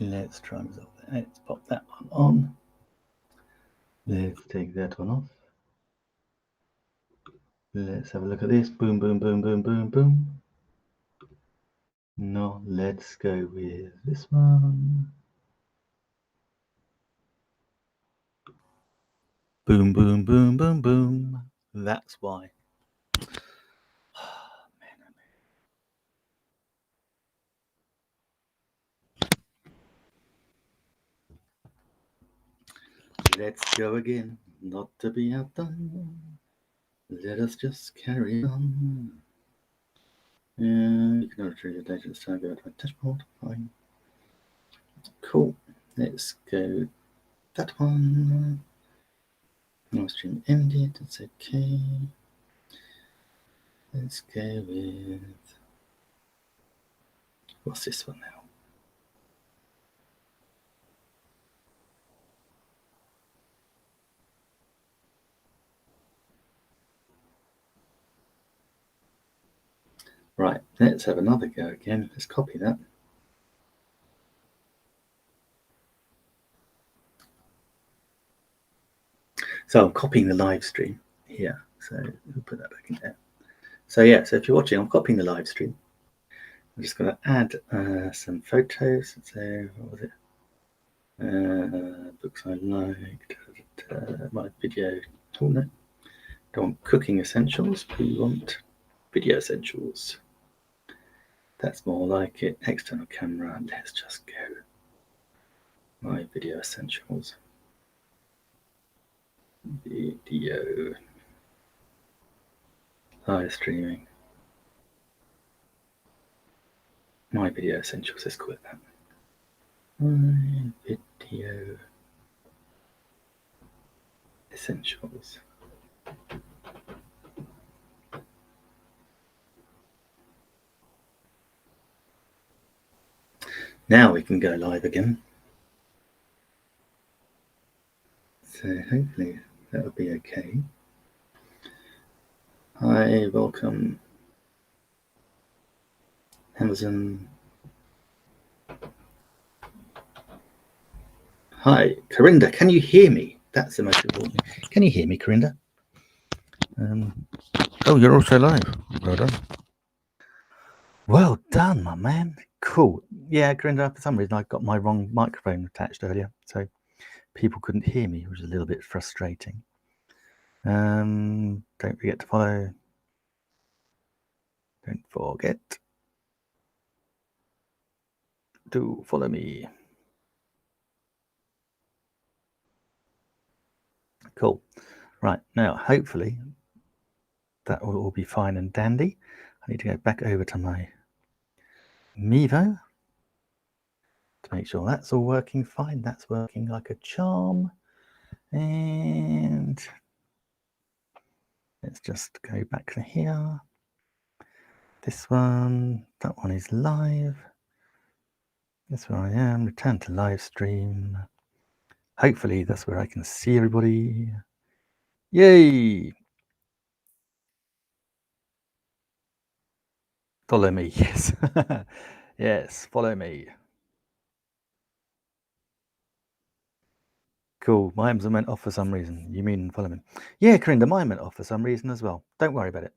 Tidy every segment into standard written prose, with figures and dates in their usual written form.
Let's try and resolve that. Let's pop that one on. Let's take that one off. Let's have a look at this. Boom, boom, boom, boom, boom, boom. No, let's go with this one. Boom, boom, boom, boom, boom. That's why. Let's go again. Not to be outdone. Let us just carry on. You can retrieve your data this time. Go to my dashboard. Fine. Cool. Let's go that one. No stream ended. That's okay. Let's go with what's this one now? Right, let's have another go again. Let's copy that. So I'm copying the live stream here. So we'll put that back in there. So yeah, so if you're watching, I'm copying the live stream. I'm just going to add some photos. So what was it? Books I liked. My video. Oh no, don't want cooking essentials. We want video essentials. That's more like it. External camera. Let's just go. My video essentials. Video. Live streaming. My video essentials. Let's call it that. My video essentials. Now we can go live again. So hopefully that will be okay. Hi, welcome. Amazon. Hi, Corinda, can you hear me? That's the most important thing. Can you hear me, Corinda? Oh, you're also live. Well done. Well done, my man. Cool. Yeah, Corinda, for some reason I got my wrong microphone attached earlier, so people couldn't hear me, which was a little bit frustrating. Don't forget to follow. Don't forget to follow me. Cool. Right, now hopefully that will all be fine and dandy. I need to go back over to my Mevo to make sure that's all working fine. That's working like a charm. And let's just go back to here. This one, that one is live. That's where I am. Return to live stream. Hopefully that's where I can see everybody. Yay! Follow me, yes. Yes, follow me. Cool. My Amazon went off for some reason. You mean follow me? Yeah, Corinda, mine went off for some reason as well. Don't worry about it.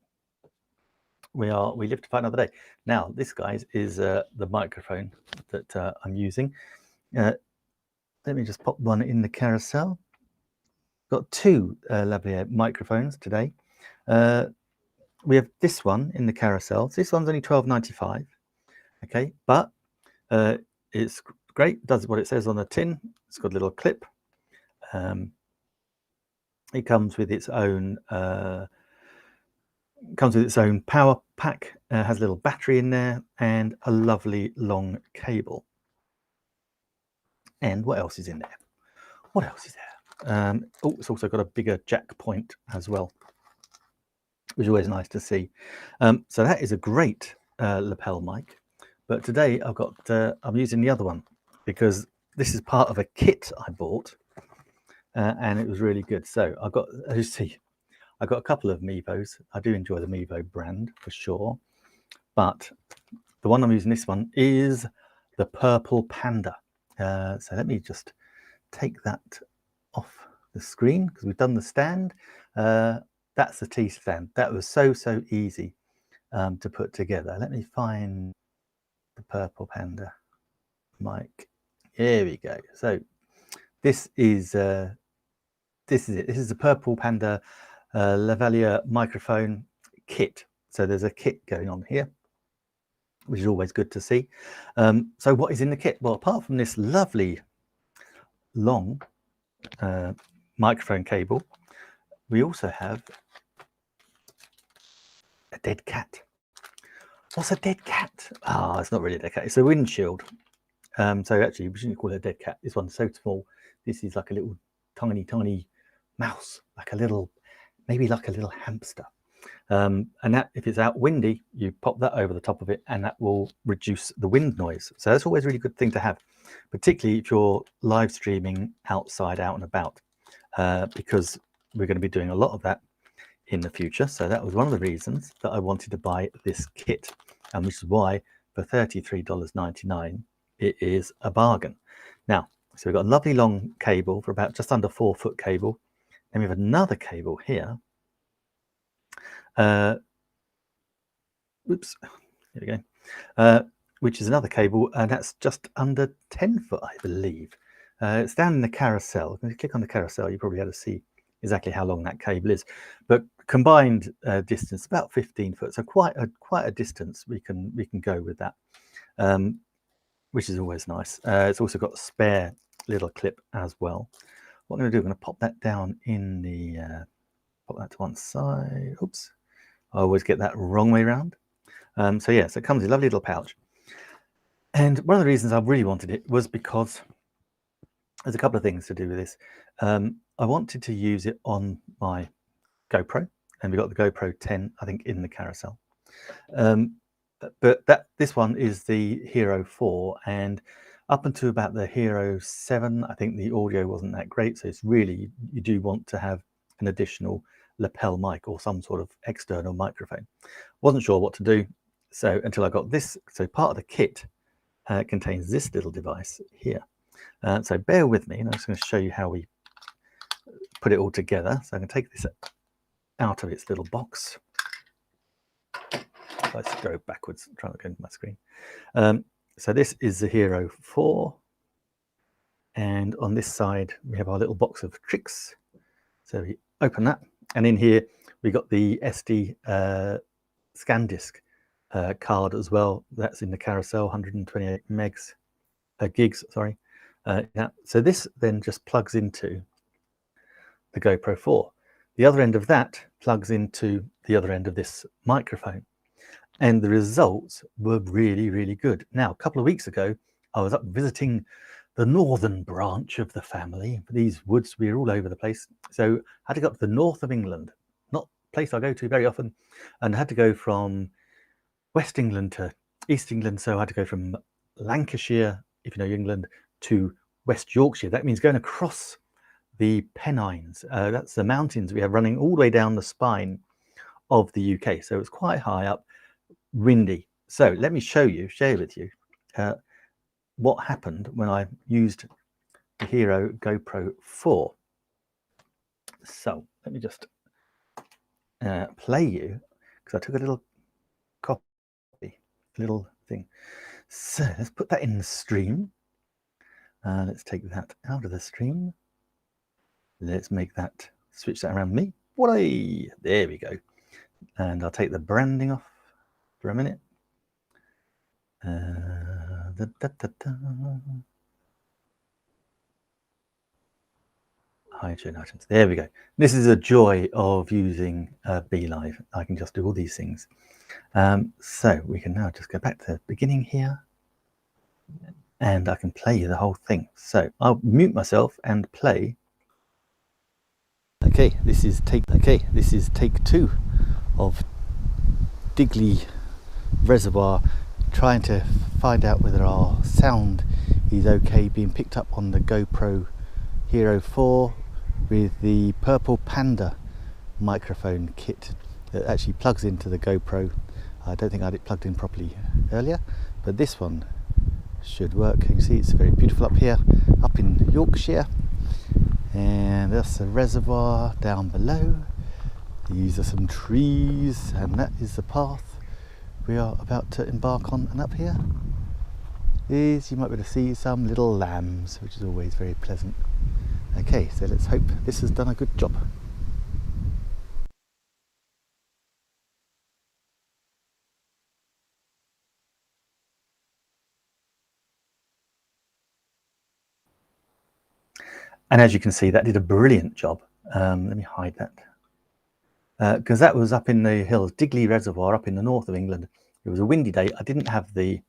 We live to fight another day. Now, this, guys, is the microphone that I'm using. Let me just pop one in the carousel. Got two lovely microphones today. We have this one in the carousel. This one's only $12.95. Okay, but it's great. Does what it says on the tin. It's got a little clip. It comes with its own power pack. Has a little battery in there and a lovely long cable. And what else is in there? What else is there? Oh, it's also got a bigger jack point as well, which is always nice to see. So that is a great lapel mic. But today I'm using the other one because this is part of a kit I bought, and it was really good. So I've got, as you see, I've got a couple of Mevos. I do enjoy the Mevo brand for sure, but the one I'm using, this one, is the Purple Panda. So let me just take that off the screen because we've done the stand. That's the T stand. That was so easy to put together. Let me find the Purple Panda mic. Here we go. So this is it. This is the Purple Panda lavalier microphone kit. So there's a kit going on here, which is always good to see. So what is in the kit? Well, apart from this lovely long microphone cable, we also have a dead cat. What's a dead cat? Ah, it's not really a dead cat. It's a windshield. So actually, we shouldn't call it a dead cat. This one's so small. This is like a little tiny mouse, like a little, maybe like a little hamster. And that, if it's out windy, you pop that over the top of it and that will reduce the wind noise. So that's always a really good thing to have, particularly if you're live streaming outside, out and about, because we're going to be doing a lot of that in the future. So that was one of the reasons that I wanted to buy this kit, and which is why for $33.99 it is a bargain. Now, so we've got a lovely long cable for about just under 4 foot cable, and we have another cable here. Oops, here we go. Which is another cable, and that's just under 10 foot, I believe. It's down in the carousel. If you click on the carousel, you probably have to see exactly how long that cable is. But combined distance about 15 foot, so quite a distance we can go with that, which is always nice. It's also got a spare little clip as well. What I'm going to do, I'm going to pop that down in the pop that to one side. Oops, I always get that wrong way around. So yeah, so it comes in a lovely little pouch. And one of the reasons I really wanted it was because there's a couple of things to do with this. I wanted to use it on my GoPro, and we got the GoPro 10, I think, in the carousel. But this one is the Hero 4, and up until about the Hero 7, I think the audio wasn't that great. So it's really, you do want to have an additional lapel mic or some sort of external microphone. Wasn't sure what to do, so until I got this. So part of the kit contains this little device here. So bear with me, and I'm just going to show you how we put it all together. So I can take this out of its little box. Let's go backwards, try to go into my screen. So this is the Hero 4, and on this side we have our little box of tricks. So we open that, and in here we got the SD SanDisk card as well. That's in the carousel, 128 gigs, sorry. Yeah. So this then just plugs into the GoPro 4. The other end of that plugs into the other end of this microphone, and the results were really good. Now, a couple of weeks ago, I was up visiting the northern branch of the family. These woods, we're all over the place. So I had to go up to the north of England, not a place I go to very often, and I had to go from West England to East England. So I had to go from Lancashire, if you know England, to West Yorkshire. That means going across the Pennines. That's the mountains we have running all the way down the spine of the UK. So it's quite high up, windy. So let me share with you what happened when I used the Hero GoPro 4. So let me just play you, because I took a little copy, little thing. So let's put that in the stream. Let's take that out of the stream. Let's make that, switch that around me. There we go. And I'll take the branding off for a minute. Hide items. There we go. This is a joy of using BeLive. I can just do all these things. So we can now just go back to the beginning here, and I can play you the whole thing. So I'll mute myself and play. Okay, this is take 2 of Digley Reservoir, trying to find out whether our sound is okay being picked up on the GoPro Hero 4 with the Purple Panda microphone kit that actually plugs into the GoPro. I don't think I had it plugged in properly earlier, but this one should work. You can see it's very beautiful up here, up in Yorkshire. And that's the reservoir down below. These are some trees, and that is the path we are about to embark on. And up here is, you might be able to see some little lambs, which is always very pleasant. Okay, so let's hope this has done a good job. And as you can see, that did a brilliant job. Let me hide that. Because that was up in the hills, Digley Reservoir up in the north of England. It was a windy day. I didn't have the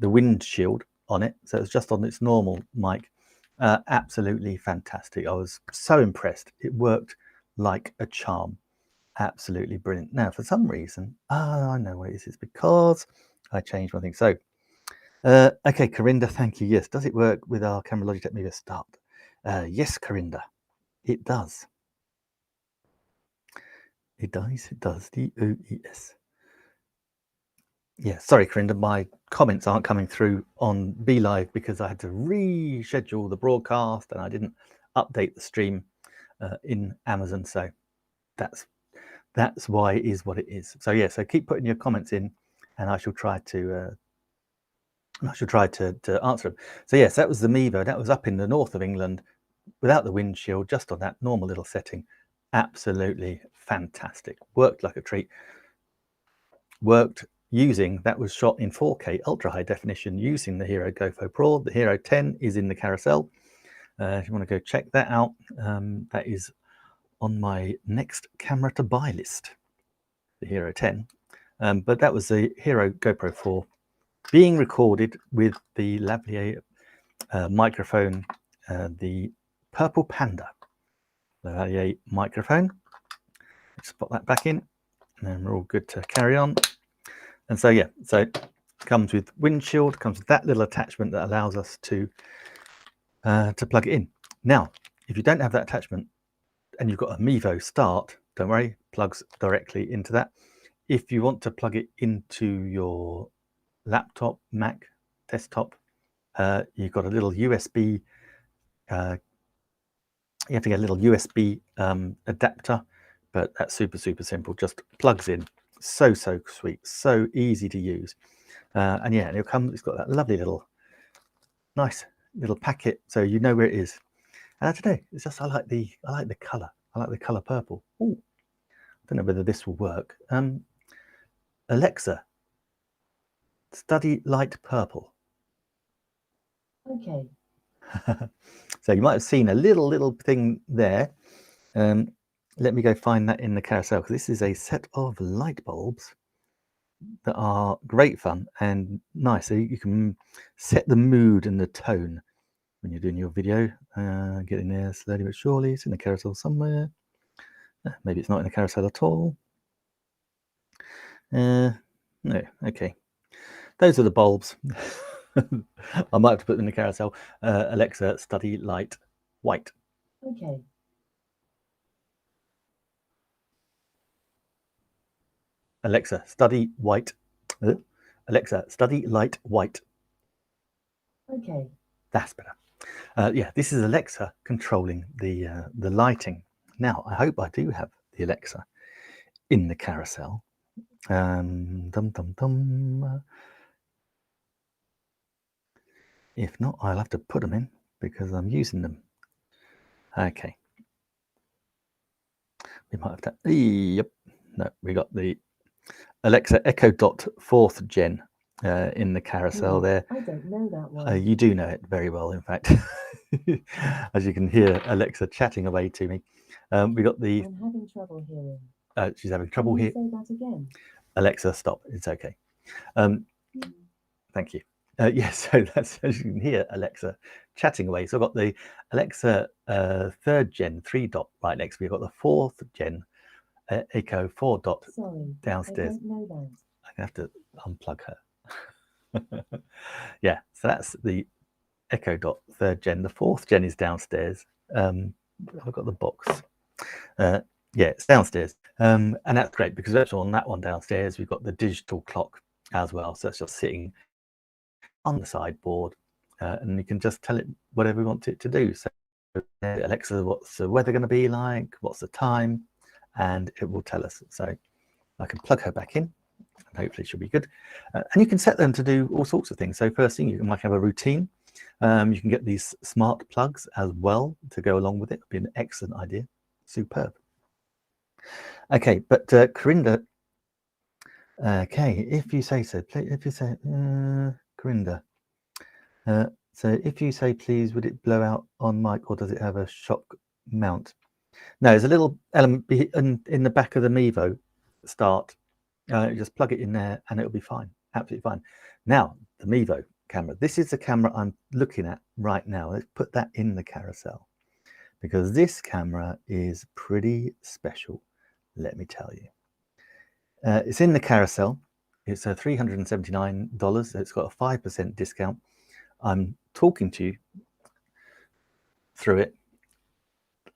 windshield on it, so it was just on its normal mic. Absolutely fantastic. I was so impressed. It worked like a charm. Absolutely brilliant. Now, for some reason, I know what it is. It's because I changed one thing. So, okay, Corinda, thank you. Yes, does it work with our camera Logitech Media Start? Yes, Corinda, it does. It does. It does. DOES. Yeah, sorry, Corinda, my comments aren't coming through on BeLive because I had to reschedule the broadcast and I didn't update the stream in Amazon. So that's why it is what it is. So yeah, so keep putting your comments in, and I shall try to answer them. So yes, that was the Mevo. That was up in the north of England, without the windshield, just on that normal little setting. Absolutely fantastic. Worked like a treat. Worked using, that was shot in 4K ultra high definition using the Hero GoPro Pro. The Hero 10 is in the carousel. If you want to go check that out, that is on my next camera to buy list, the Hero 10. But that was the Hero GoPro 4 being recorded with the lavalier microphone, the Purple Panda lavalier microphone. Let's put that back in, and then we're all good to carry on. And so yeah, so it comes with windshield, comes with that little attachment that allows us to plug it in. Now, if you don't have that attachment and you've got a Mevo Start, don't worry, plugs directly into that. If you want to plug it into your laptop, Mac, desktop, you've got a little USB. You have to get a little USB adapter, but that's super simple. Just plugs in. So sweet, so easy to use. And yeah, and it's got that lovely little, nice little packet, so you know where it is. And I don't know, it's just I like the color. I like the color purple. Oh, I don't know whether this will work. Alexa, study light purple. Okay. So you might have seen a little thing there. Let me go find that in the carousel, because this is a set of light bulbs that are great fun and nice. So you can set the mood and the tone when you're doing your video. Get in there slowly but surely. It's in the carousel somewhere. Maybe it's not in the carousel at all. No, okay. Those are the bulbs. I might have to put them in the carousel. Alexa, study light white. Okay. Alexa, study white. Alexa, study light white. Okay. That's better. Yeah, this is Alexa controlling the lighting. Now, I hope I do have the Alexa in the carousel. If not, I'll have to put them in because I'm using them. Okay. We might have to. Yep. No, we got the Alexa Echo Dot 4th Gen in the carousel there. I don't know that one. You do know it very well, in fact. As you can hear Alexa chatting away to me. We got the. I'm having trouble hearing. She's having trouble here. Say that again. Alexa, stop. It's okay. Thank you. Yes, so that's, as you can hear Alexa chatting away. So I've got the Alexa 3rd Gen 3 dot right next to me. I've got the 4th Gen Echo 4 dot downstairs. I don't know that. I have to unplug her. Yeah, so that's the Echo Dot 3rd Gen. The 4th Gen is downstairs. I've got the box. Yeah, it's downstairs. And that's great because that's on that one downstairs. We've got the digital clock as well. So it's just sitting on the sideboard, and you can just tell it whatever you want it to do. So Alexa, what's the weather going to be like? What's the time? And it will tell us. So I can plug her back in, and hopefully she'll be good. And you can set them to do all sorts of things. So first thing, you might have a routine. You can get these smart plugs as well to go along with it. It'd be an excellent idea. Superb. Okay, but Corinda, okay, if you say so, if you say, Corinda, so if you say, please, would it blow out on mic, or does it have a shock mount? No, there's a little element in the back of the Mevo start. You just plug it in there and it'll be fine, absolutely fine. Now, the Mevo camera. This is the camera I'm looking at right now. Let's put that in the carousel, because this camera is pretty special, let me tell you. It's in the carousel. It's $379. It's got a 5% discount. I'm talking to you through it.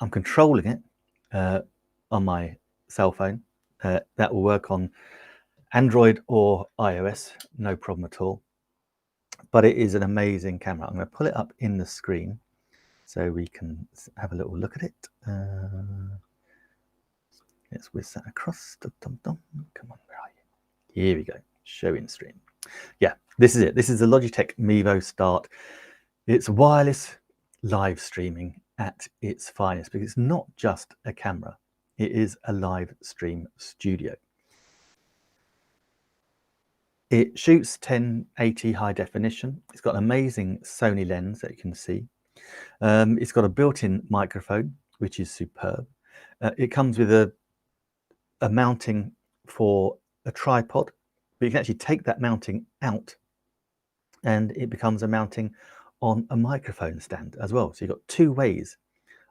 I'm controlling it on my cell phone. That will work on Android or iOS, no problem at all. But it is an amazing camera. I'm going to pull it up in the screen so we can have a little look at it. Let's whiz that across. Come on, where are you? Here we go. Showing stream. Yeah, this is it. This is the Logitech Mevo Start. It's wireless live streaming at its finest, because it's not just a camera. It is a live stream studio. It shoots 1080 high definition. It's got an amazing Sony lens that you can see. It's got a built-in microphone, which is superb. It comes with a mounting for a tripod, but you can actually take that mounting out and it becomes a mounting on a microphone stand as well. So you've got two ways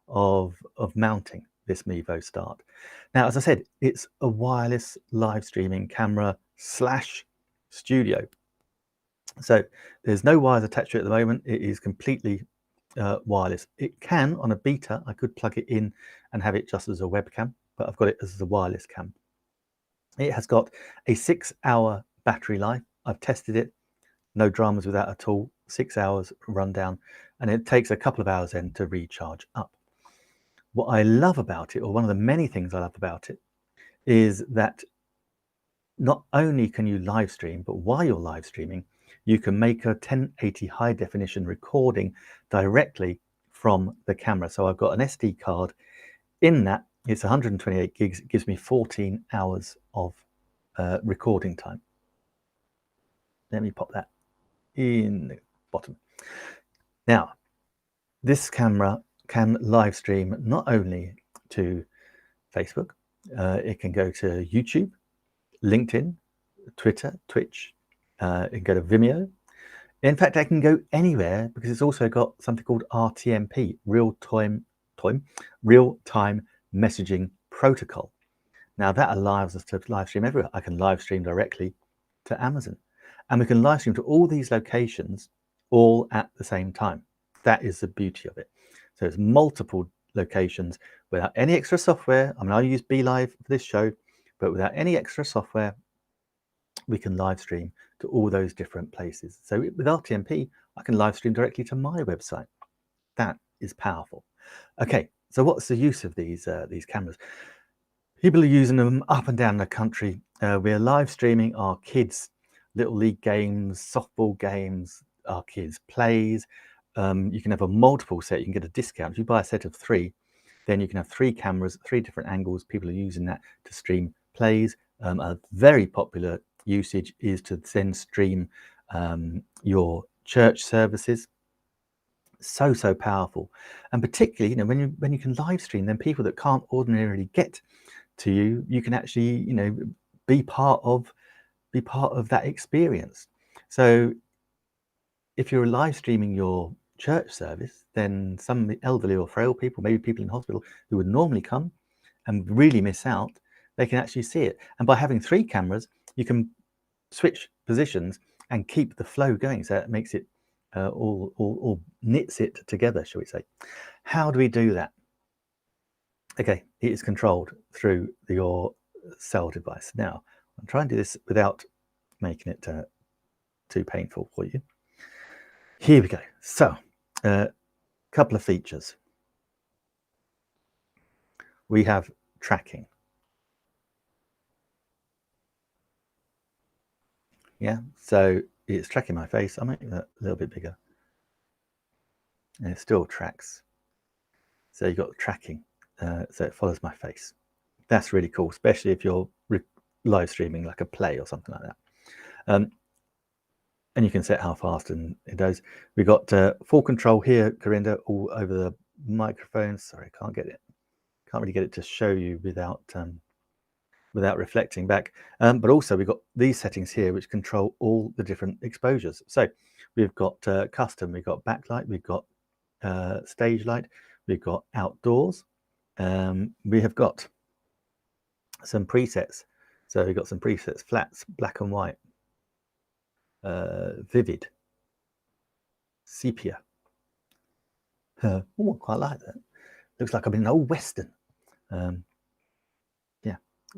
of mounting this Mevo Start. Now, as I said, it's a wireless live streaming camera slash studio. So there's no wires attached to it at the moment. It is completely wireless. It can, on a beta, I could plug it in and have it just as a webcam, but I've got it as a wireless cam. It has got a 6-hour battery life. I've tested it, no dramas with that at all. 6 hours rundown, and it takes a couple of hours then to recharge up. What I love about it, or one of the many things I love about it, is that not only can you live stream, but while you're live streaming, you can make a 1080 high definition recording directly from the camera. So I've got an SD card in that. It's 128 gigs. It gives me 14 hours of recording time. Let me pop that in the bottom. Now, this camera can live stream not only to Facebook, it can go to YouTube, LinkedIn, Twitter, Twitch, it can go to Vimeo. In fact, I can go anywhere, because it's also got something called RTMP, real-time messaging protocol. Now that allows us to live stream everywhere. I can live stream directly to Amazon, and we can live stream to all these locations all at the same time. That is the beauty of it. So it's multiple locations without any extra software. I mean, I use BeLive for this show, but without any extra software, we can live stream to all those different places. So with RTMP, I can live stream directly to my website. That is powerful. Okay, so what's the use of these cameras? People are using them up and down the country. We're live streaming our kids' little league games, softball games, our kids' plays. You can have a multiple set. You can get a discount. If you buy a set of 3, then you can have 3 cameras, 3 different angles. People are using that to stream plays. A very popular usage is to then stream your church services. So powerful, and particularly, you know, when you can live stream, then people that can't ordinarily get to you, you can actually, you know, be part of that experience. So if you're live streaming your church service, then some elderly or frail people, maybe people in hospital who would normally come and really miss out, they can actually see it. And by having 3 cameras, you can switch positions and keep the flow going. So it makes it all knits it together, shall we say. How do we do that? Okay, it is controlled through your cell device. Now, I'm trying to do this without making it too painful for you. Here we go. So, couple of features. We have tracking. Yeah, so it's tracking my face. I'll make that a little bit bigger. And it still tracks. So you've got tracking. So it follows my face. That's really cool, especially if you're live streaming like a play or something like that. And you can set how fast and it does. We've got full control here, Corinda, all over the microphone. Sorry, I can't really get it to show you without reflecting back. But also we've got these settings here which control all the different exposures. So we've got custom, we've got backlight, we've got stage light, we've got outdoors. We have got some presets. So we've got some presets: flats, black and white, vivid, sepia. Oh, I quite like that. Looks like I'm in an old western. Yeah,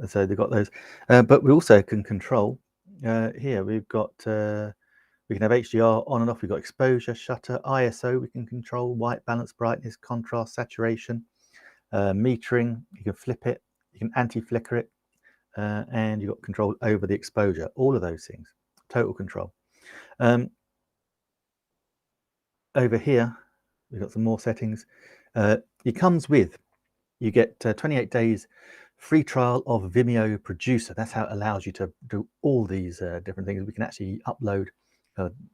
so they've got those. But we also can control here. We've got we can have HDR on and off. We've got exposure, shutter, ISO. We can control white balance, brightness, contrast, saturation, metering. You can flip it. You can anti-flicker it, and you've got control over the exposure. All of those things, total control. Over here, we've got some more settings. It comes with, you get 28 days free trial of Vimeo Producer. That's how it allows you to do all these different things. We can actually upload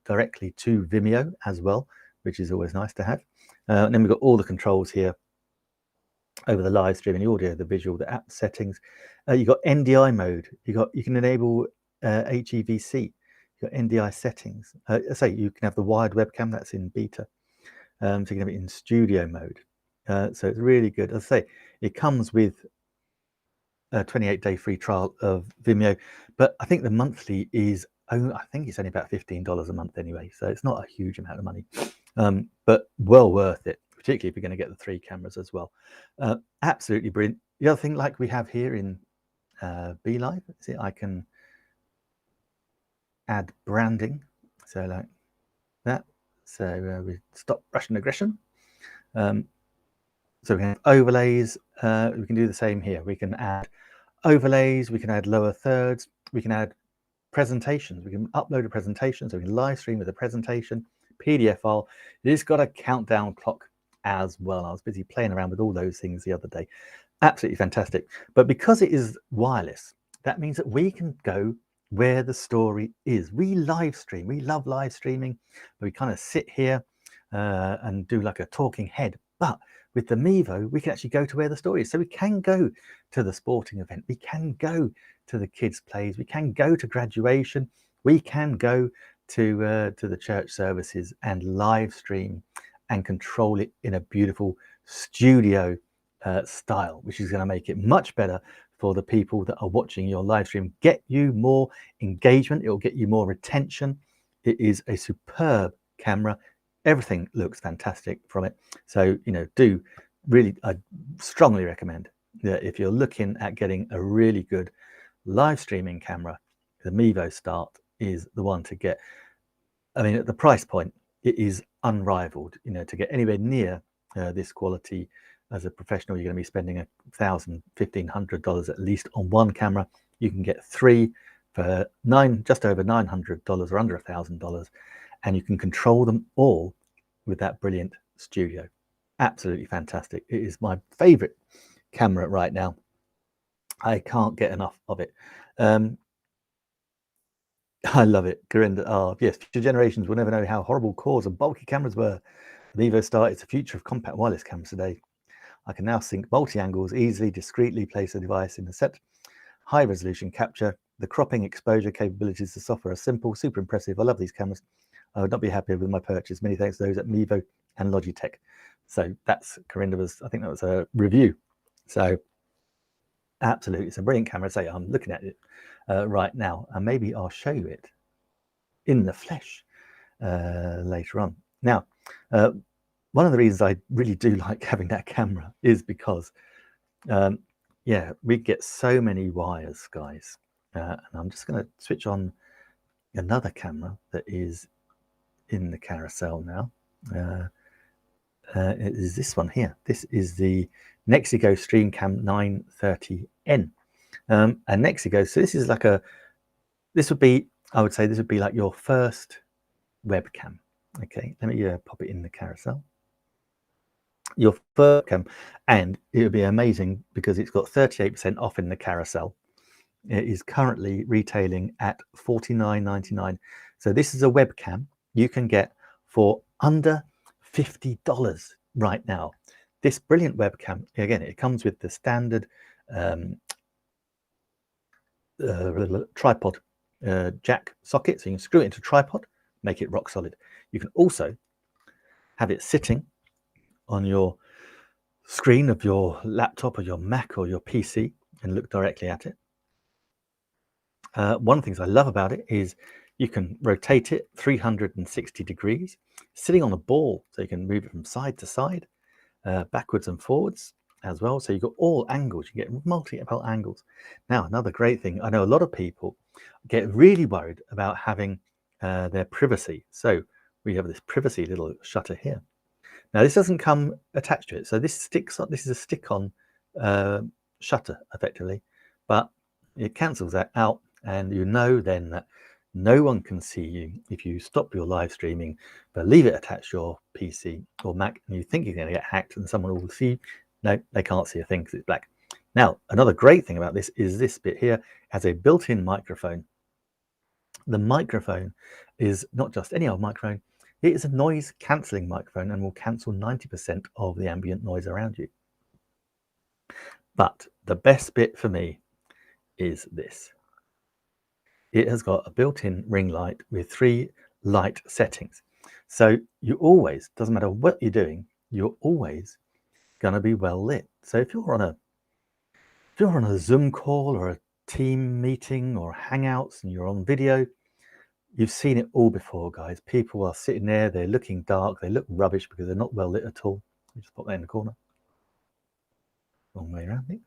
directly to Vimeo as well, which is always nice to have. And then we've got all the controls here over the live streaming, the audio, the visual, the app settings. You've got NDI mode. You can enable HEVC. You've got NDI settings. Say you can have the wired webcam, that's in beta. So you can have it in studio mode. So it's really good. As I say, it comes with a 28-day free trial of Vimeo, but I think the monthly is, I think it's only about $15 a month anyway, so it's not a huge amount of money, but well worth it, particularly if you're going to get the 3 cameras as well. Absolutely brilliant. The other thing, like we have here in BeLive, see, I can add branding, so like that. So we stop Russian aggression. So we can have overlays. We can do the same here. We can add overlays. We can add lower thirds. We can add presentations. We can upload a presentation, so we can live stream with a presentation, PDF file. It's got a countdown clock as well. I was busy playing around with all those things the other day. Absolutely fantastic. But because it is wireless, that means that we can go where the story is. We live stream. We love live streaming. We kind of sit here and do like a talking head. But with the Mevo, we can actually go to where the story is. So we can go to the sporting event. We can go to the kids' plays. We can go to graduation. We can go to the church services and live stream and control it in a beautiful studio style, which is going to make it much better for the people that are watching your live stream. Get you more engagement. It will get you more retention. It is a superb camera. Everything looks fantastic from it. So, do really, I strongly recommend that if you're looking at getting a really good live streaming camera, the Mevo Start is the one to get. I mean, at the price point, it is unrivaled. To get anywhere near this quality as a professional, you're going to be spending $1,000, $1,500 at least on one camera. You can get 3 for just over $900 or under $1,000. And you can control them all with that brilliant studio. Absolutely fantastic. It is my favorite camera right now. I can't get enough of it. I love it. Corinda, yes, future generations will never know how horrible cores and bulky cameras were. The Mevo Start is the future of compact wireless cameras today. I can now sync multi-angles, easily, discreetly place the device in the set. High resolution capture, the cropping, exposure capabilities of the software are simple, super impressive. I love these cameras. I would not be happier with my purchase. Many thanks to those at Mevo and Logitech. So that's Corinda I think that was a review. So absolutely, it's a brilliant camera. Say, I'm looking at it right now, and maybe I'll show you it in the flesh later on. Now, one of the reasons I really do like having that camera is because, yeah, we get so many wires, guys. And I'm just going to switch on another camera that is in the carousel now. It is this one here. This is the Nexigo StreamCam 930N. And Nexigo, so this is like this would be, I would say this would be like your first webcam. Okay, let me pop it in the carousel. Your first webcam, and it would be amazing because it's got 38% off in the carousel. It is currently retailing at $49.99. So this is a webcam you can get for under $50 right now. This brilliant webcam, again, it comes with the standard tripod jack socket, so you can screw it into tripod, make it rock solid. You can also have it sitting on your screen of your laptop or your Mac or your PC and look directly at it. One of the things I love about it is you can rotate it 360 degrees, sitting on a ball, so you can move it from side to side, backwards and forwards as well. So you've got all angles, you get multiple angles. Now, another great thing, I know a lot of people get really worried about having their privacy. So we have this privacy little shutter here. Now, this doesn't come attached to it. So this sticks on, this is a stick-on shutter effectively, but it cancels that out. And you know then that no one can see you if you stop your live streaming, but leave it attached to your PC or Mac, and you think you're going to get hacked and someone will see you. No, they can't see a thing because it's black. Now, another great thing about this is this bit here has a built-in microphone. The microphone is not just any old microphone. It is a noise cancelling microphone and will cancel 90% of the ambient noise around you. But the best bit for me is this. It has got a built-in ring light with 3 light settings. So you always, doesn't matter what you're doing, you're always going to be well lit. So if you're on a Zoom call or a team meeting or Hangouts and you're on video, you've seen it all before, guys. People are sitting there, they're looking dark, they look rubbish because they're not well lit at all. You just put that in the corner. Wrong way around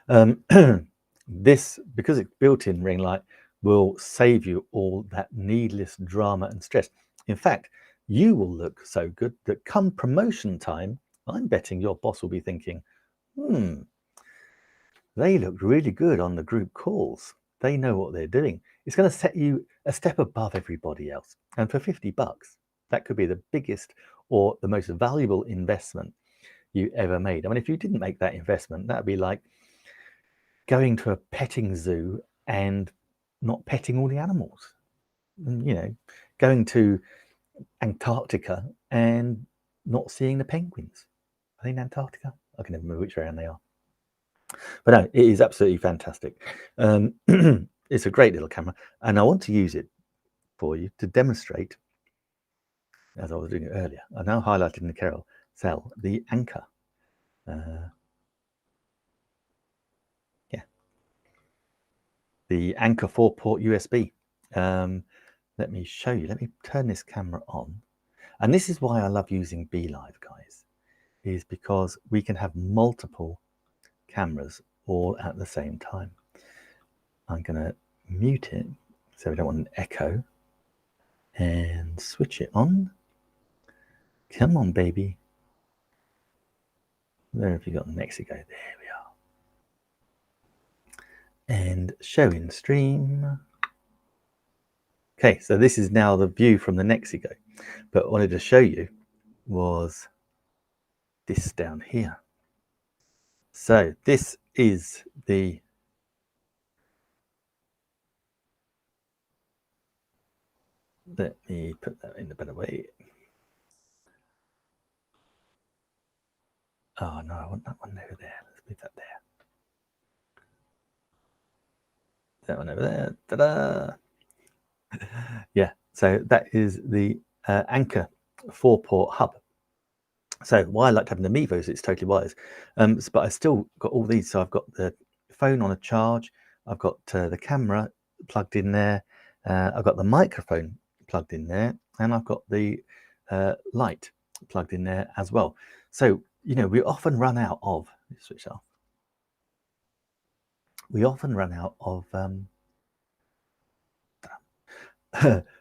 it. This, because it's built-in ring light, will save you all that needless drama and stress. In fact, you will look so good that come promotion time, I'm betting your boss will be thinking, they look really good on the group calls. They know what they're doing. It's going to set you a step above everybody else. And for $50, that could be the biggest or the most valuable investment you ever made. I mean, if you didn't make that investment, that'd be like going to a petting zoo and not petting all the animals. You know, going to Antarctica and not seeing the penguins. Are they in Antarctica? I can never remember which area they are. But no, it is absolutely fantastic. It's a great little camera, and I want to use it for you to demonstrate, as I was doing it earlier. I now highlighted in the carousel the Anker. The Anker 4-port USB. Let me show you. Let me turn this camera on. And this is why I love using BeLive, guys, is because we can have multiple cameras all at the same time. I'm going to mute it so we don't want an echo and switch it on. Come on, baby. Where have you got Nexigo? There we are. And show in stream. Okay, so this is now the view from the Nexigo. But what I wanted to show you was this down here. So this is the let me put that in a better way. Oh no, I want that one over there. Let's move that there. That one over there. Ta-da! Yeah, so that is the Anker 4-port hub. So why I like having the Mevo is it's totally wireless. But I still got all these. So I've got the phone on a charge. I've got the camera plugged in there. I've got the microphone plugged in there, and I've got the light plugged in there as well. So you know, we often run out of switch off. We often run out of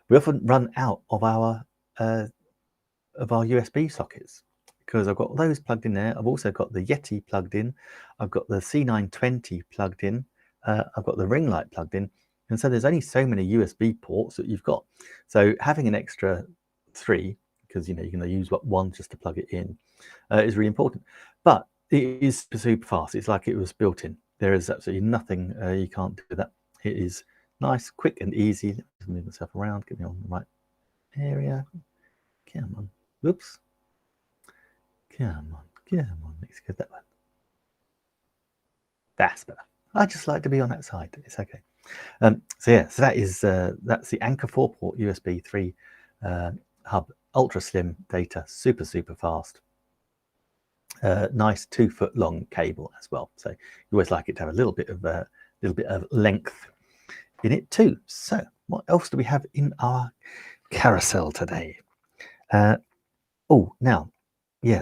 we often run out of our of our USB sockets, because I've got those plugged in there. I've also got the Yeti plugged in. I've got the C920 plugged in. I've got the ring light plugged in. And so there's only so many USB ports that you've got. So having an extra 3, because you're going to use one just to plug it in, is really important. But it is super fast. It's like it was built in. There is absolutely nothing you can't do with that. It is nice, quick, and easy. Let me just move myself around, get me on the right area. Come on. Whoops. Come on. Let's go that one. That's better. I just like to be on that side. It's okay. So that is that's the Anker 4-port USB 3 hub, ultra slim data, super fast. Nice 2-foot long cable as well. So you always like it to have a little bit of length in it too. So what else do we have in our carousel today?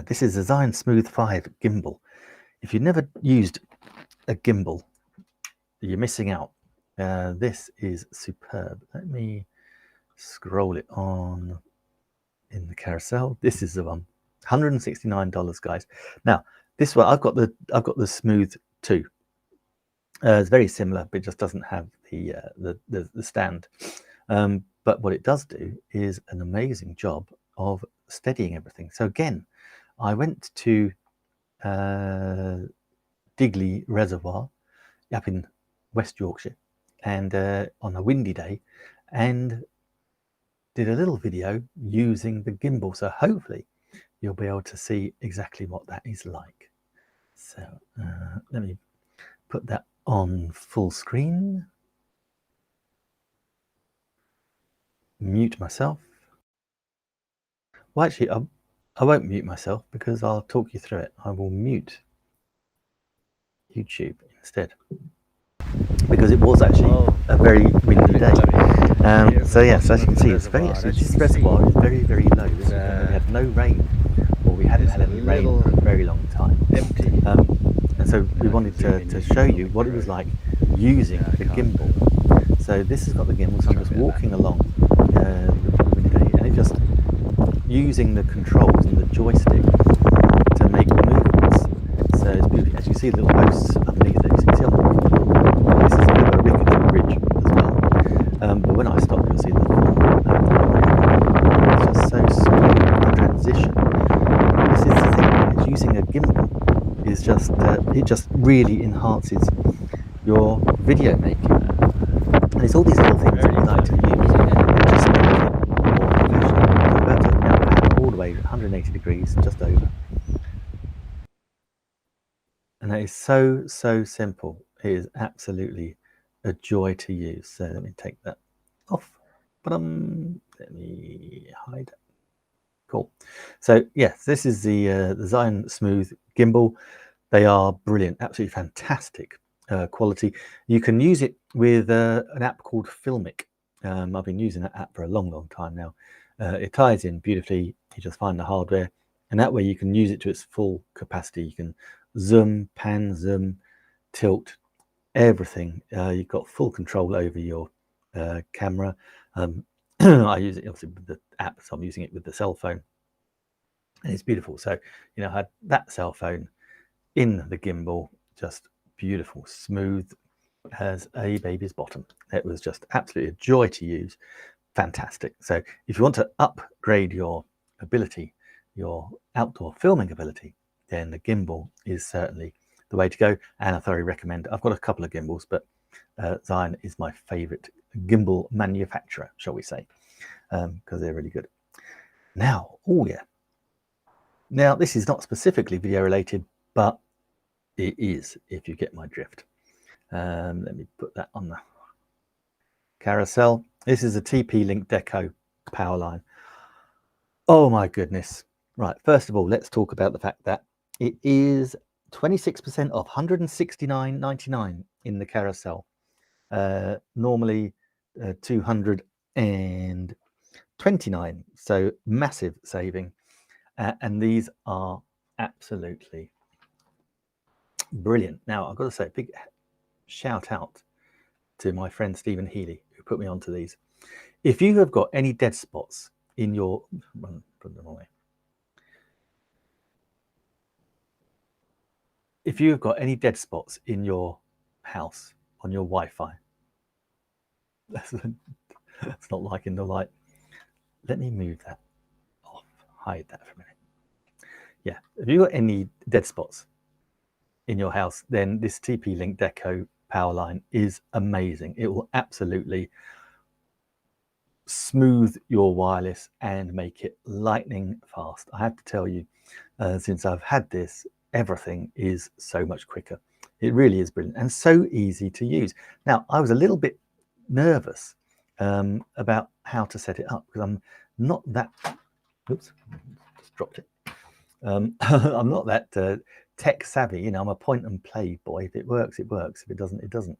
This is a Zion Smooth 5 gimbal. If you've never used a gimbal, you're missing out. This is superb. Let me scroll it on in the carousel. This is the one, $169, guys. Now this one, I've got the Smooth 2. It's very similar, but it just doesn't have the stand. But what it does do is an amazing job of steadying everything. So again, I went to Digley Reservoir up in West Yorkshire, and on a windy day, and did a little video using the gimbal. So hopefully you'll be able to see exactly what that is like. So let me put that on full screen. Mute myself. Well, actually, I won't mute myself because I'll talk you through it. I will mute YouTube instead, because it was actually a very windy day. So yes, as you can see, it's this reservoir is very low. This was when we had no rain, or we hadn't had any rain for a very long time. Empty. And so we wanted to show you what it was like using the gimbal. So this has got the gimbal, so I'm just walking along the windy day, and it's just using the controls and the joystick to make the movements. So it's beautiful. As you see, little posts underneath it. You can see this is a bit of a rickety bridge as well. But when I stop, you'll see the it's just so smooth, the transition. This is the thing. Is using a gimbal is just it just really enhances your video making. And it's all these little things that you like to use that just make it more professional. I'm about to now pan all the way 180 degrees, just over. And that is so simple. It is absolutely a joy to use. So let me take that off. Let me hide. Cool. So yes, this is the Zion Smooth gimbal. They are brilliant, absolutely fantastic quality. You can use it with an app called Filmic. I've been using that app for a long time now. It ties in beautifully. You just find the hardware, and that way you can use it to its full capacity. You can zoom, pan, zoom, tilt, everything. You've got full control over your camera. I use it obviously with the app, so I'm using it with the cell phone, and it's beautiful. So I had that cell phone in the gimbal, just beautiful, smooth as a baby's bottom. It was just absolutely a joy to use. Fantastic. So if you want to upgrade your ability, your outdoor filming ability, then the gimbal is certainly the way to go, and I thoroughly recommend. I've got a couple of gimbals, but Zion is my favorite gimbal manufacturer, shall we say, because they're really good. Now, now this is not specifically video related, but it is, if you get my drift. Let me put that on the carousel. This is a TP-Link Deco power line. Oh my goodness. Right, first of all, let's talk about the fact that it is 26% off, $169.99 in the carousel. Normally $229, so massive saving. And these are absolutely brilliant. Now, I've got to say a big shout out to my friend Stephen Healy, who put me onto these. If you have got any dead spots in your, put them away. If you've got any dead spots in your house on your Wi-Fi, that's not liking the light. Let me move that off, hide that for a minute. Yeah, if you've got any dead spots in your house, then this TP-Link Deco power line is amazing. It will absolutely smooth your wireless and make it lightning fast. I have to tell you, since I've had this, everything is so much quicker. It really is brilliant and so easy to use. Now, I was a little bit nervous about how to set it up because I'm not that, oops, just dropped it. I'm not that tech savvy, you know, I'm a point and play boy. If it works, it works. If it doesn't, it doesn't.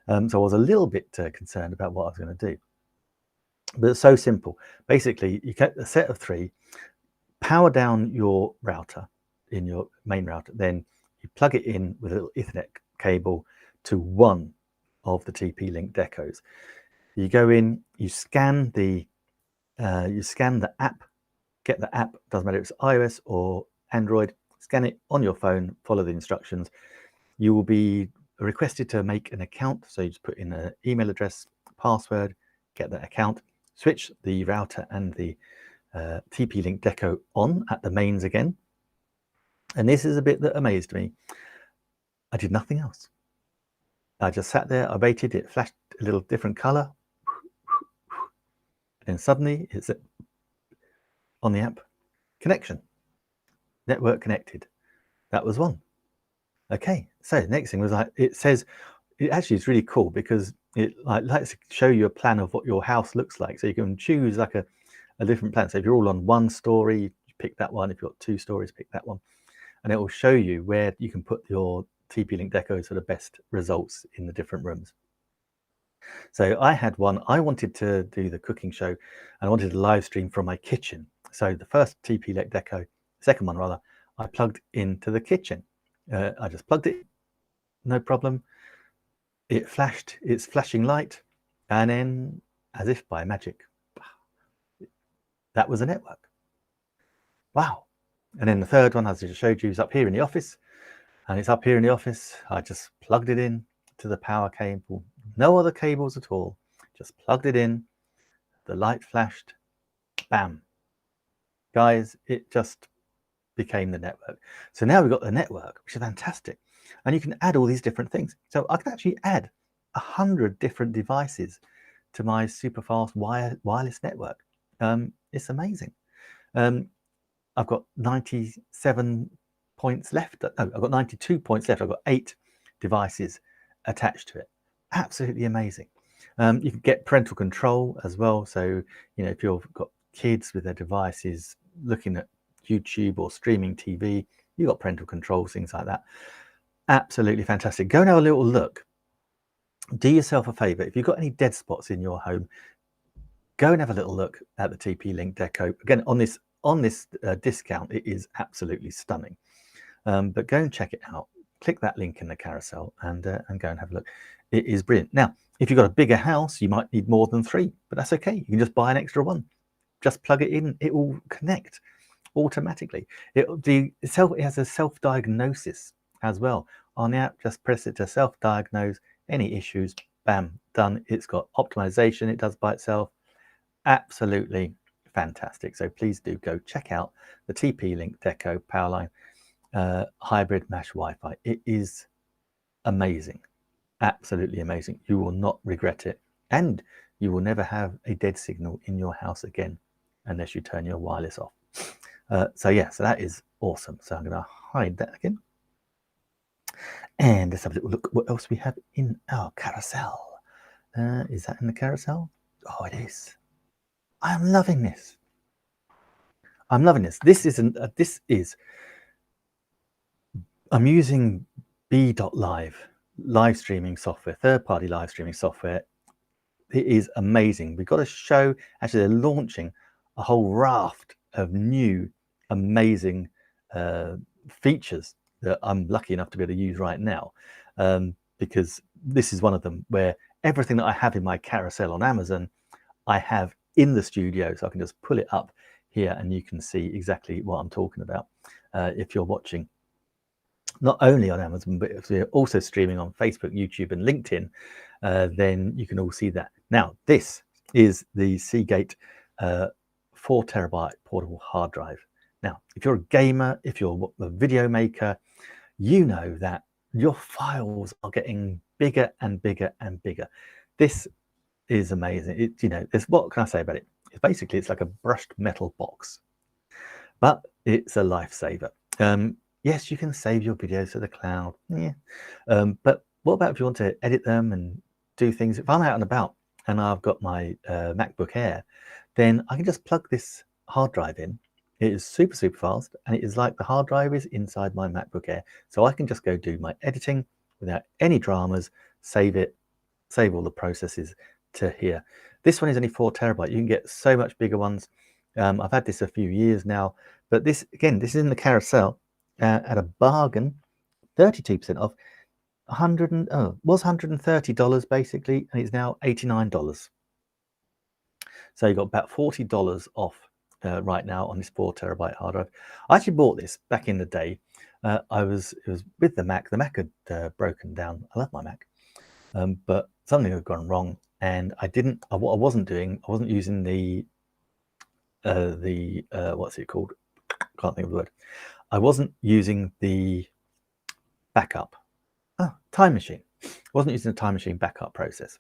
So I was a little bit concerned about what I was going to do. But it's so simple. Basically, you get a set of 3, power down your router in your main router, then you plug it in with a little Ethernet cable to one of the TP-Link Decos. You go in, you scan the app, get the app, doesn't matter if it's iOS or Android, scan it on your phone, follow the instructions. You will be requested to make an account, so you just put in an email address, password, get that account, switch the router and the TP-Link Deco on at the mains again. And this is a bit that amazed me. I did nothing else. I just sat there, I waited, it flashed a little different color. And suddenly it's on the app, connection, network connected. That was one. Okay, so the next thing was like, it says, it actually is really cool because it likes to show you a plan of what your house looks like. So you can choose like a different plan. So if you're all on 1 story, you pick that one. If you've got 2 stories, pick that one. And it will show you where you can put your TP-Link Decos for the best results in the different rooms. So I had one, I wanted to do the cooking show and I wanted to live stream from my kitchen. So the first TP-Link Deco, second one rather, I plugged into the kitchen. I just plugged it, no problem. It flashed its flashing light, and then as if by magic, that was a network. Wow. And then the third one, as I just showed you, is up here in the office. And it's up here in the office. I just plugged it in to the power cable. No other cables at all. Just plugged it in. The light flashed. Bam. Guys, it just became the network. So now we've got the network, which is fantastic. And you can add all these different things. So I can actually add 100 different devices to my super fast wireless network. It's amazing. I've got 97 points left. No, I've got 92 points left. I've got 8 devices attached to it. Absolutely amazing. You can get parental control as well. So, you know, if you've got kids with their devices looking at YouTube or streaming TV, you've got parental controls, things like that. Absolutely fantastic. Go and have a little look. Do yourself a favor. If you've got any dead spots in your home, go and have a little look at the TP-Link Deco. Again, on this discount, it is absolutely stunning. But go and check it out. Click that link in the carousel and go and have a look. It is brilliant. Now, if you've got a bigger house, you might need more than 3, but that's okay. You can just buy an extra one. Just plug it in. It will connect automatically. It has a self-diagnosis as well. On the app, just press it to self-diagnose any issues. Bam, done. It's got optimization. It does by itself. Absolutely fantastic. So please do go check out the TP-Link Deco Powerline hybrid mesh Wi-Fi. It is amazing. Absolutely amazing. You will not regret it, and you will never have a dead signal in your house again unless you turn your wireless off. So yeah, so that is awesome. So I'm going to hide that again, and let's have a little look what else we have in our carousel. Is that in the carousel? Oh, it is. I'm loving this. I'm loving this. I'm using B.Live live streaming software, third-party live streaming software. It is amazing. We've got a show. Actually, they're launching a whole raft of new, amazing features that I'm lucky enough to be able to use right now, because this is one of them where everything that I have in my carousel on Amazon, I have in the studio, so I can just pull it up here and you can see exactly what I'm talking about. If you're watching not only on Amazon, but if you're also streaming on Facebook, YouTube, and LinkedIn, then you can all see that. Now, this is the Seagate 4 terabyte portable hard drive. Now, if you're a gamer, if you're a video maker, you know that your files are getting bigger and bigger and bigger. This is amazing. It, you know, what can I say about it? Basically, it's like a brushed metal box, but it's a lifesaver. Yes, you can save your videos to the cloud. Yeah. But what about if you want to edit them and do things? If I'm out and about and I've got my MacBook Air, then I can just plug this hard drive in. It is super, super fast, and it is like the hard drive is inside my MacBook Air. So I can just go do my editing without any dramas, save it, save all the processes to here. This one is only 4 terabyte. You can get so much bigger ones. I've had this a few years now, but this, again, this is in the carousel at a bargain, 32% off. Was $130 basically, and it's now $89. So you got about $40 off right now on this 4 terabyte hard drive. I actually bought this back in the day. It was with the Mac. The Mac had broken down. I love my Mac, but something had gone wrong, and what I wasn't using the what's it called? Can't think of the word. I wasn't using the backup. Time machine. I wasn't using the time machine backup process.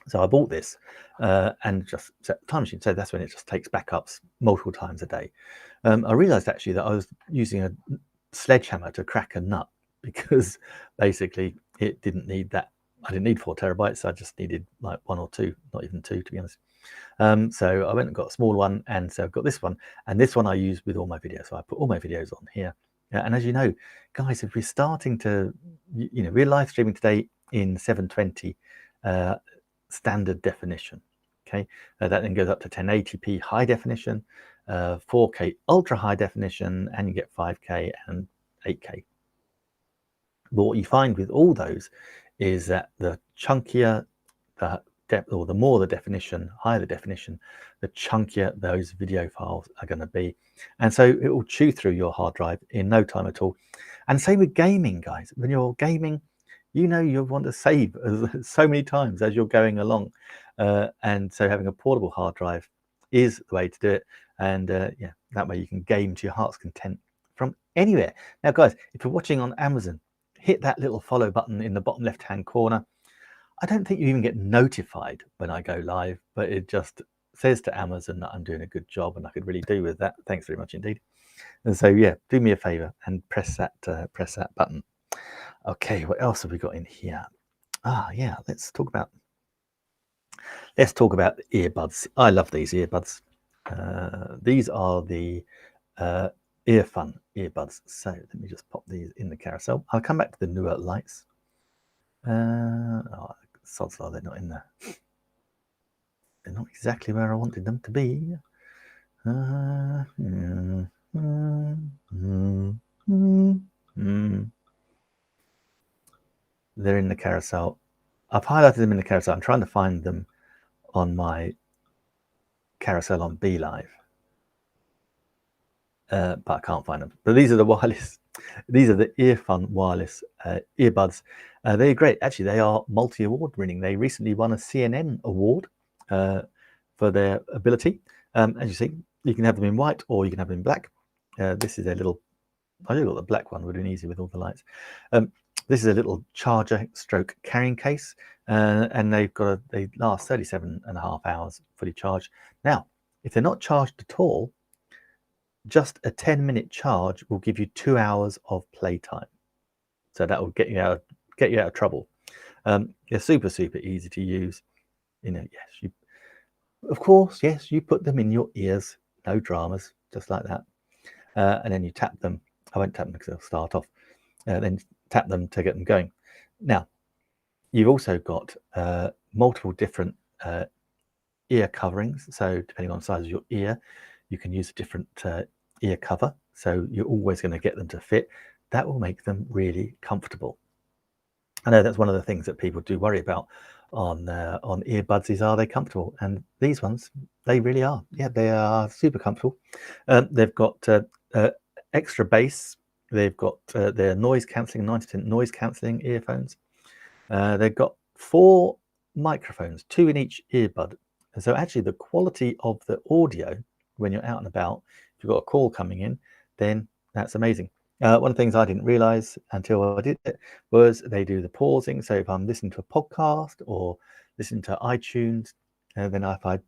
So I bought this and just set time machine. So that's when it just takes backups multiple times a day. I realized actually that I was using a sledgehammer to crack a nut, because basically it didn't need that. I didn't need 4 terabytes. I just needed like 1 or 2, not even 2, to be honest. So I went and got a small one, and so I've got this one, and this one I use with all my videos. So I put all my videos on here. And as you know, guys, if we're starting to, you know, we're live streaming today in 720 standard definition. Okay, that then goes up to 1080p high definition, 4K ultra high definition, and you get 5K and 8K. But what you find with all those is that the chunkier the depth, or the more the definition, higher the definition, the chunkier those video files are going to be. And so it will chew through your hard drive in no time at all. And same with gaming, guys. When you're gaming, you know, you want to save so many times as you're going along. And so having a portable hard drive is the way to do it. And yeah, that way you can game to your heart's content from anywhere. Now, guys, if you're watching on Amazon, hit that little follow button in the bottom left-hand corner. I don't think you even get notified when I go live, but it just says to Amazon that I'm doing a good job, and I could really do with that. Thanks very much indeed. And so, yeah, do me a favor and press that button. Okay, what else have we got in here? Yeah, let's talk about the earbuds. I love these earbuds. These are the Earfun earbuds. So let me just pop these in the carousel. I'll come back to the newer lights. Sods law, they're not in there. They're not exactly where I wanted them to be. They're in the carousel. I've highlighted them in the carousel. I'm trying to find them on my carousel on BeLive, but I can't find them. But these are the wireless. These are the Earfun wireless earbuds. They're great. Actually, they are multi-award winning. They recently won a CNN award for their ability. As you see, you can have them in white or you can have them in black. This is a little, I do got the black one, would have been easy with all the lights. This is a little charger stroke carrying case, and they last 37.5 hours fully charged. Now, if they're not charged at all, just a 10-minute charge will give you 2 hours of playtime. So that will get you out of trouble. They're super easy to use. You know, yes, you put them in your ears, no dramas, just like that. And then you tap them. I won't tap them because they'll start off. Then tap them to get them going. Now, you've also got multiple different ear coverings. So depending on the size of your ear, you can use a different ear cover. So you're always going to get them to fit. That will make them really comfortable. I know that's one of the things that people do worry about. on earbuds is, are they comfortable? And these ones, they really are. Yeah, they are super comfortable. They've got extra bass. They've got their noise cancelling, 90% noise cancelling earphones. They've got 4 microphones, 2 in each earbud. And so actually the quality of the audio when you're out and about, if you've got a call coming in, then that's amazing. One of the things I didn't realize until I did it was they do the pausing. So if I'm listening to a podcast or listening to iTunes, then if I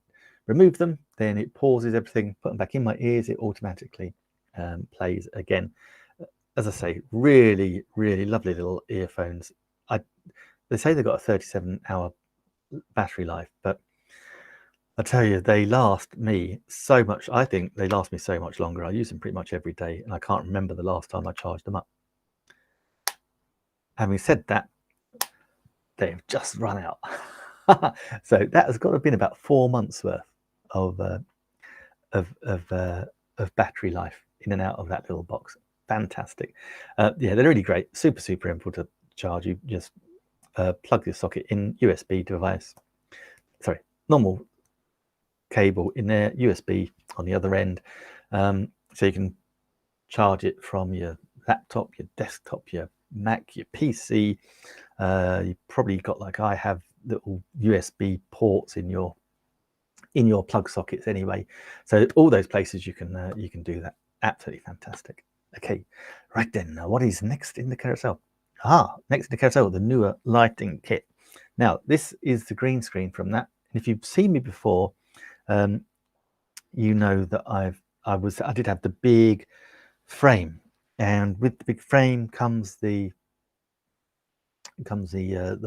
remove them, then it pauses everything, put them back in my ears, it automatically plays again. As I say, really, really lovely little earphones. They say they've got a 37-hour battery life, but I tell you, they last me so much. I think they last me so much longer. I use them pretty much every day, and I can't remember the last time I charged them up. Having said that, they've just run out. So that has got to have been about 4 months worth of battery life in and out of that little box. Fantastic. Yeah, they're really great. Super simple to charge. You just plug your socket in, USB device. Sorry, normal cable in there, USB on the other end, so you can charge it from your laptop, your desktop, your Mac, your PC. You probably got, like I have, little USB ports in your plug sockets anyway. So all those places you can do that. Absolutely fantastic. Okay, right then, what is next in the carousel? Next in the carousel, the Neewer lighting kit. Now this is the green screen from that, and if you've seen me before, you know that I did have the big frame, and with the big frame comes the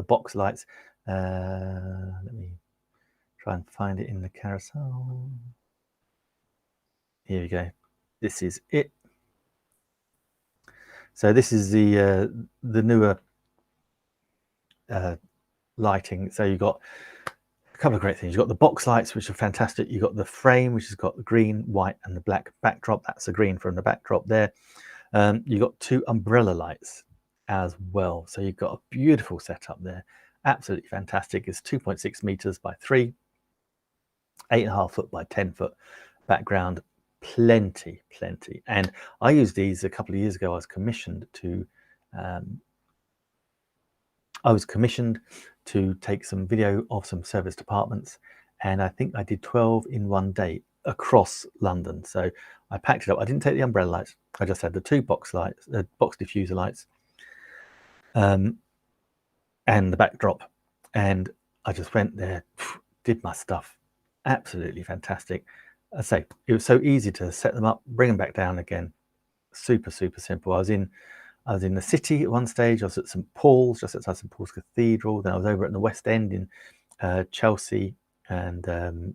box lights. Let me try and find it in the carousel. Here we go. This is it. So this is the Neewer lighting. So you've got a couple of great things. You've got the box lights, which are fantastic. You've got the frame, which has got the green, white, and the black backdrop. That's the green from the backdrop there. You've got 2 umbrella lights as well. So you've got a beautiful setup there. Absolutely fantastic. It's 2.6 meters by 3, 8.5 foot by 10 foot background. Plenty. And I used these a couple of years ago. I was commissioned to take some video of some service departments, and I think I did 12 in one day across London. So I packed it up. I didn't take the umbrella lights. I just had the 2 box lights, box diffuser lights, and the backdrop, and I just went there, did my stuff. Absolutely fantastic. I say it was so easy to set them up, bring them back down again. Super simple. I was in the city at one stage. I was at St Paul's, just outside St Paul's Cathedral. Then I was over at the West End in Chelsea and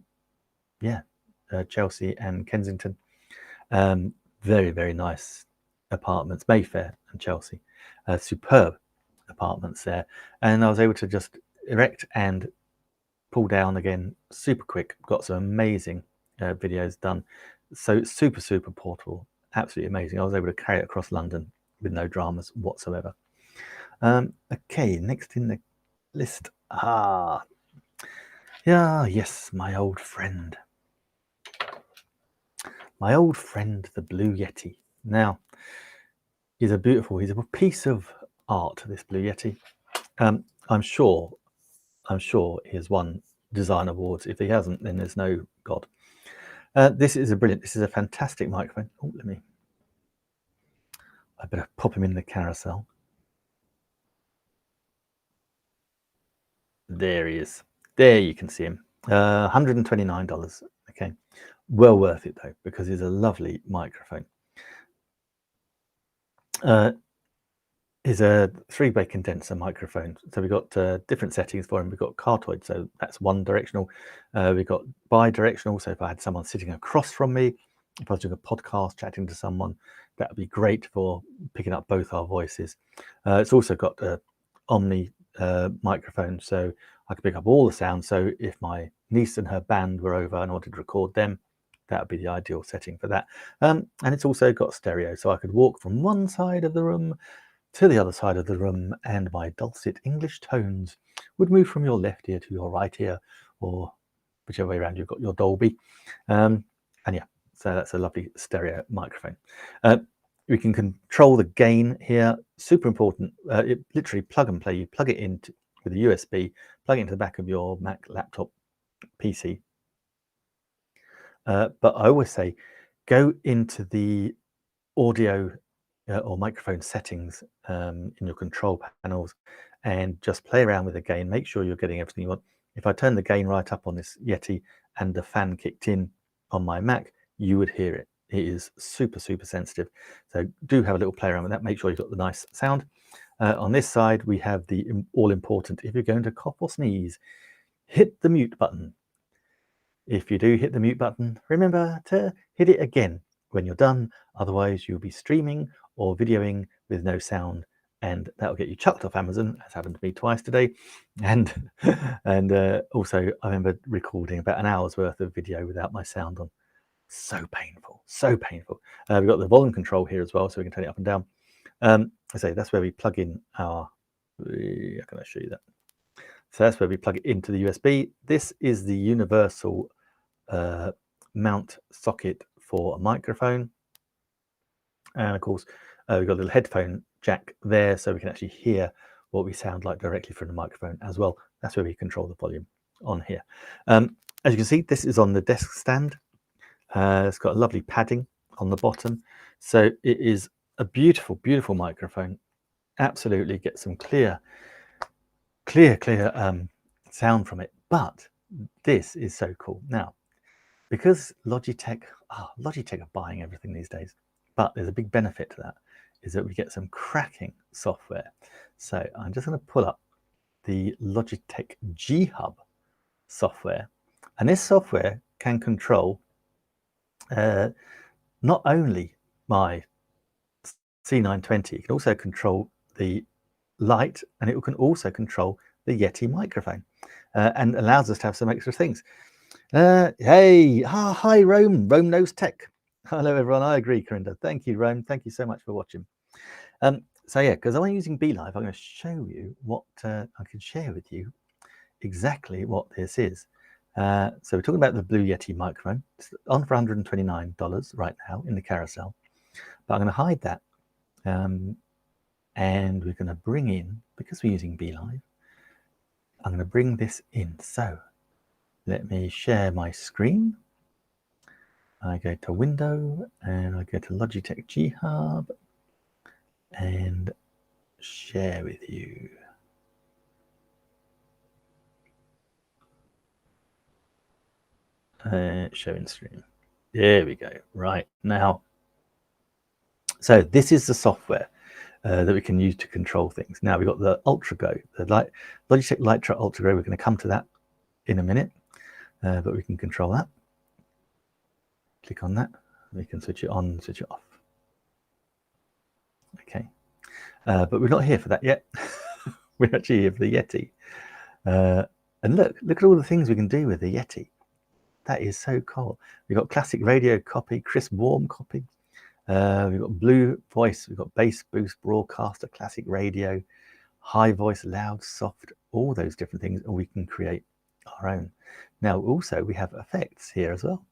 Chelsea and Kensington. Very nice apartments, Mayfair and Chelsea. Superb apartments there. And I was able to just erect and pull down again super quick. Got some amazing videos done. So super portable. Absolutely amazing. I was able to carry it across London with no dramas whatsoever. Okay, next in the list. Yes, my old friend, the Blue Yeti. Now, he's a piece of art, this Blue Yeti. I'm sure he has won design awards. If he hasn't, then there's no God. This is a fantastic microphone. I better pop him in the carousel. There he is. There you can see him. $129. Okay, well worth it though, because it's a lovely microphone. Is a 3-bay condenser microphone. So we've got different settings for him. We've got Cartoid, so that's one directional. We've got bi-directional, so if I had someone sitting across from me, if I was doing a podcast, chatting to someone, that would be great for picking up both our voices. It's also got a Omni microphone, so I could pick up all the sound. So if my niece and her band were over and I wanted to record them, that would be the ideal setting for that. And it's also got stereo, so I could walk from one side of the room to the other side of the room, and my dulcet English tones would move from your left ear to your right ear, or whichever way around you've got your Dolby. And yeah, so that's a lovely stereo microphone. We can control the gain here. Super important. It literally plug and play. You plug it in with a USB, plug it into the back of your Mac, laptop, PC. But I always say, go into the audio or microphone settings in your control panels and just play around with the gain. Make sure you're getting everything you want. If I turn the gain right up on this Yeti and the fan kicked in on my Mac, you would hear it. It is super, super sensitive. So do have a little play around with that. Make sure you've got the nice sound. On this side, we have the all important, if you're going to cough or sneeze, hit the mute button. If you do hit the mute button, remember to hit it again when you're done. Otherwise, you'll be streaming or videoing with no sound, and that'll get you chucked off Amazon. That's happened to me twice today. And also, I remember recording about an hour's worth of video without my sound on. So painful, so painful. We've got the volume control here as well, so we can turn it up and down. I say that's where we plug in our. How can I show you that? So that's where we plug it into the USB. This is the universal mount socket for a microphone. And of course, we've got a little headphone jack there, so we can actually hear what we sound like directly from the microphone as well. That's where we control the volume on here. As you can see, this is on the desk stand. It's got a lovely padding on the bottom. So it is a beautiful, beautiful microphone. Absolutely get some clear sound from it. But this is so cool. Now, because Logitech are buying everything these days, but there's a big benefit to that, is that we get some cracking software. So I'm just going to pull up the Logitech G Hub software, and this software can control not only my C920, it can also control the light, and it can also control the Yeti microphone, and allows us to have some extra things. Hi Rome Knows Tech. Hello everyone. I agree, Corinda. Thank you, Rome. Thank you so much for watching. So yeah, because I'm using BeLive, I'm going to show you what I can share with you exactly what this is. So we're talking about the Blue Yeti microphone. It's on for $129 right now in the carousel, but I'm going to hide that, and we're going to bring in, because we're using BeLive, I'm going to bring this in. So let me share my screen. I go to Window and I go to Logitech G Hub and share with you. Showing stream. There we go. Right now. So this is the software that we can use to control things. Now we've got the UltraGo, the Logitech Litra UltraGo. We're going to come to that in a minute, but we can control that. Click on that. We can switch it on, switch it off. Okay, but we're not here for that yet. We're actually here for the Yeti. And look at all the things we can do with the Yeti. That is so cool. We've got classic radio copy, crisp warm copy. We've got blue voice, we've got bass boost, broadcaster, classic radio, high voice, loud, soft, all those different things, and we can create our own. Now also we have effects here as well.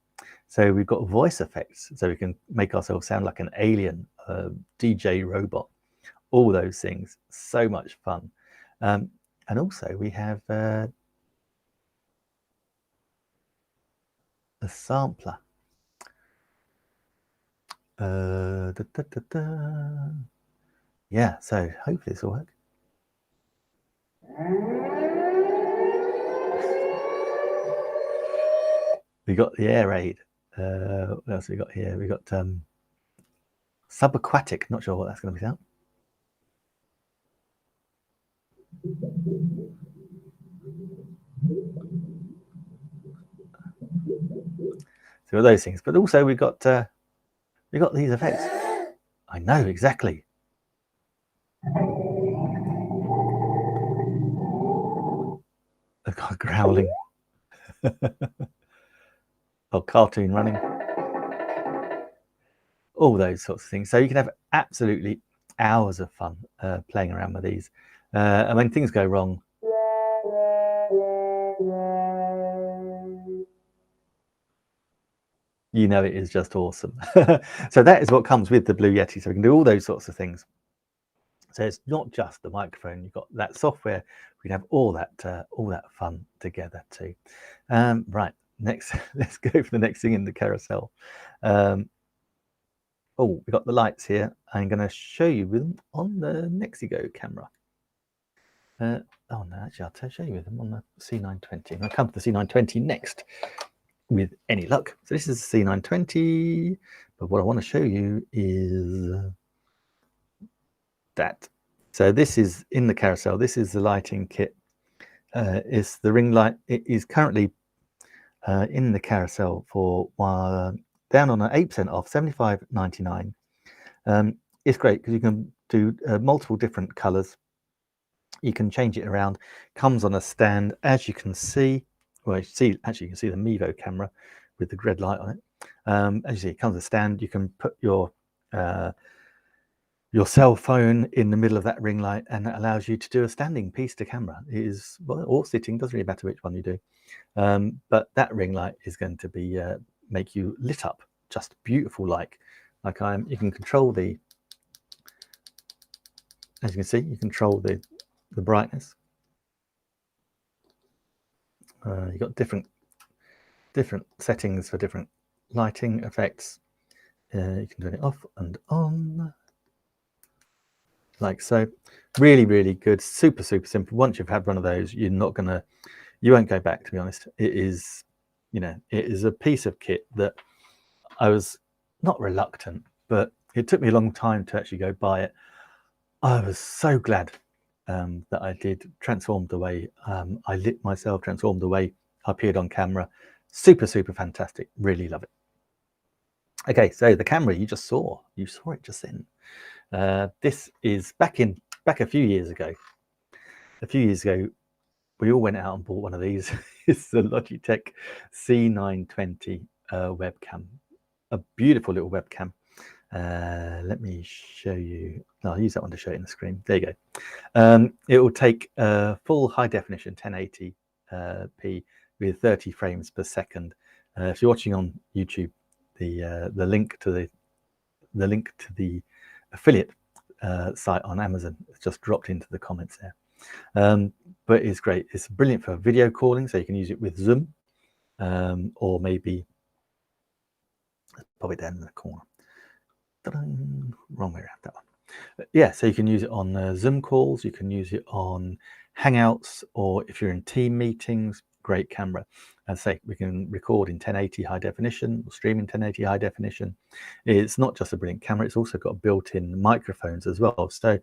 So we've got voice effects, so we can make ourselves sound like an alien, DJ robot, all those things. So much fun. And also we have a sampler. Yeah, so hopefully this will work. We got the air raid. What else we got here? We got subaquatic. Not sure what that's going to be out. So all those things, but also we got these effects. I know exactly. I've got growling. Or cartoon running. All those sorts of things. So you can have absolutely hours of fun playing around with these. And when things go wrong, you know it is just awesome. So that is what comes with the Blue Yeti. So we can do all those sorts of things. So it's not just the microphone, you've got that software, we can have all that fun together too. Right, next, let's go for the next thing in the carousel. Oh, we've got the lights here. I'm going to show you them on the Nexigo camera. Oh no, actually I'll show you with them on the C920. I'm going to come to the C920 next with any luck. So this is the C920, but what I want to show you is that. So this is in the carousel. This is the lighting kit. It's the ring light. It is currently in the carousel for down on an 8% off, $75.99. It's great because you can do multiple different colors. You can change it around. Comes on a stand, as you can see. Well, you can see the Mevo camera with the red light on it. As you see, it comes with a stand. You can put your cell phone in the middle of that ring light, and that allows you to do a standing piece to camera. It is, well, or sitting, doesn't really matter which one you do. But that ring light is going to be make you lit up just beautiful, like I am. You can control the, as you can see, you control the brightness. You've got different settings for different lighting effects. You can turn it off and on, like so. Really, really good. Super simple. Once you've had one of those, you won't go back, to be honest. It is, it is a piece of kit that I was not reluctant, but it took me a long time to actually go buy it. I was so glad that I did. Transformed the way I lit myself, transformed the way I appeared on camera. Super fantastic. Really love it. Okay, so the camera you saw it just then. This is back a few years ago. We all went out and bought one of these. It's the Logitech C920 webcam. A beautiful little webcam. Let me show you. No, I'll use that one to show it in the screen. There you go. It will take full high definition 1080p with 30 frames per second. If you're watching on YouTube, the link to the affiliate site on Amazon is just dropped into the comments there. But it's great. It's brilliant for video calling, so you can use it with Zoom, or maybe pop it down in the corner. Wrong way around, that one. Yeah, so you can use it on Zoom calls, you can use it on Hangouts, or if you're in team meetings. Great camera. As I say, we can record in 1080 high definition, or stream in 1080 high definition. It's not just a brilliant camera, it's also got built-in microphones as well. So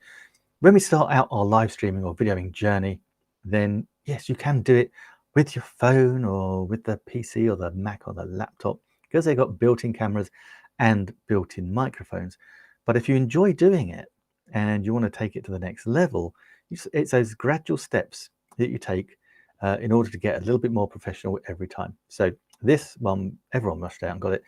when we start out our live streaming or videoing journey, then yes, you can do it with your phone or with the PC or the Mac or the laptop, because they've got built-in cameras and built-in microphones. But if you enjoy doing it and you want to take it to the next level, it's those gradual steps that you take in order to get a little bit more professional every time. So this one, everyone rushed out and got it.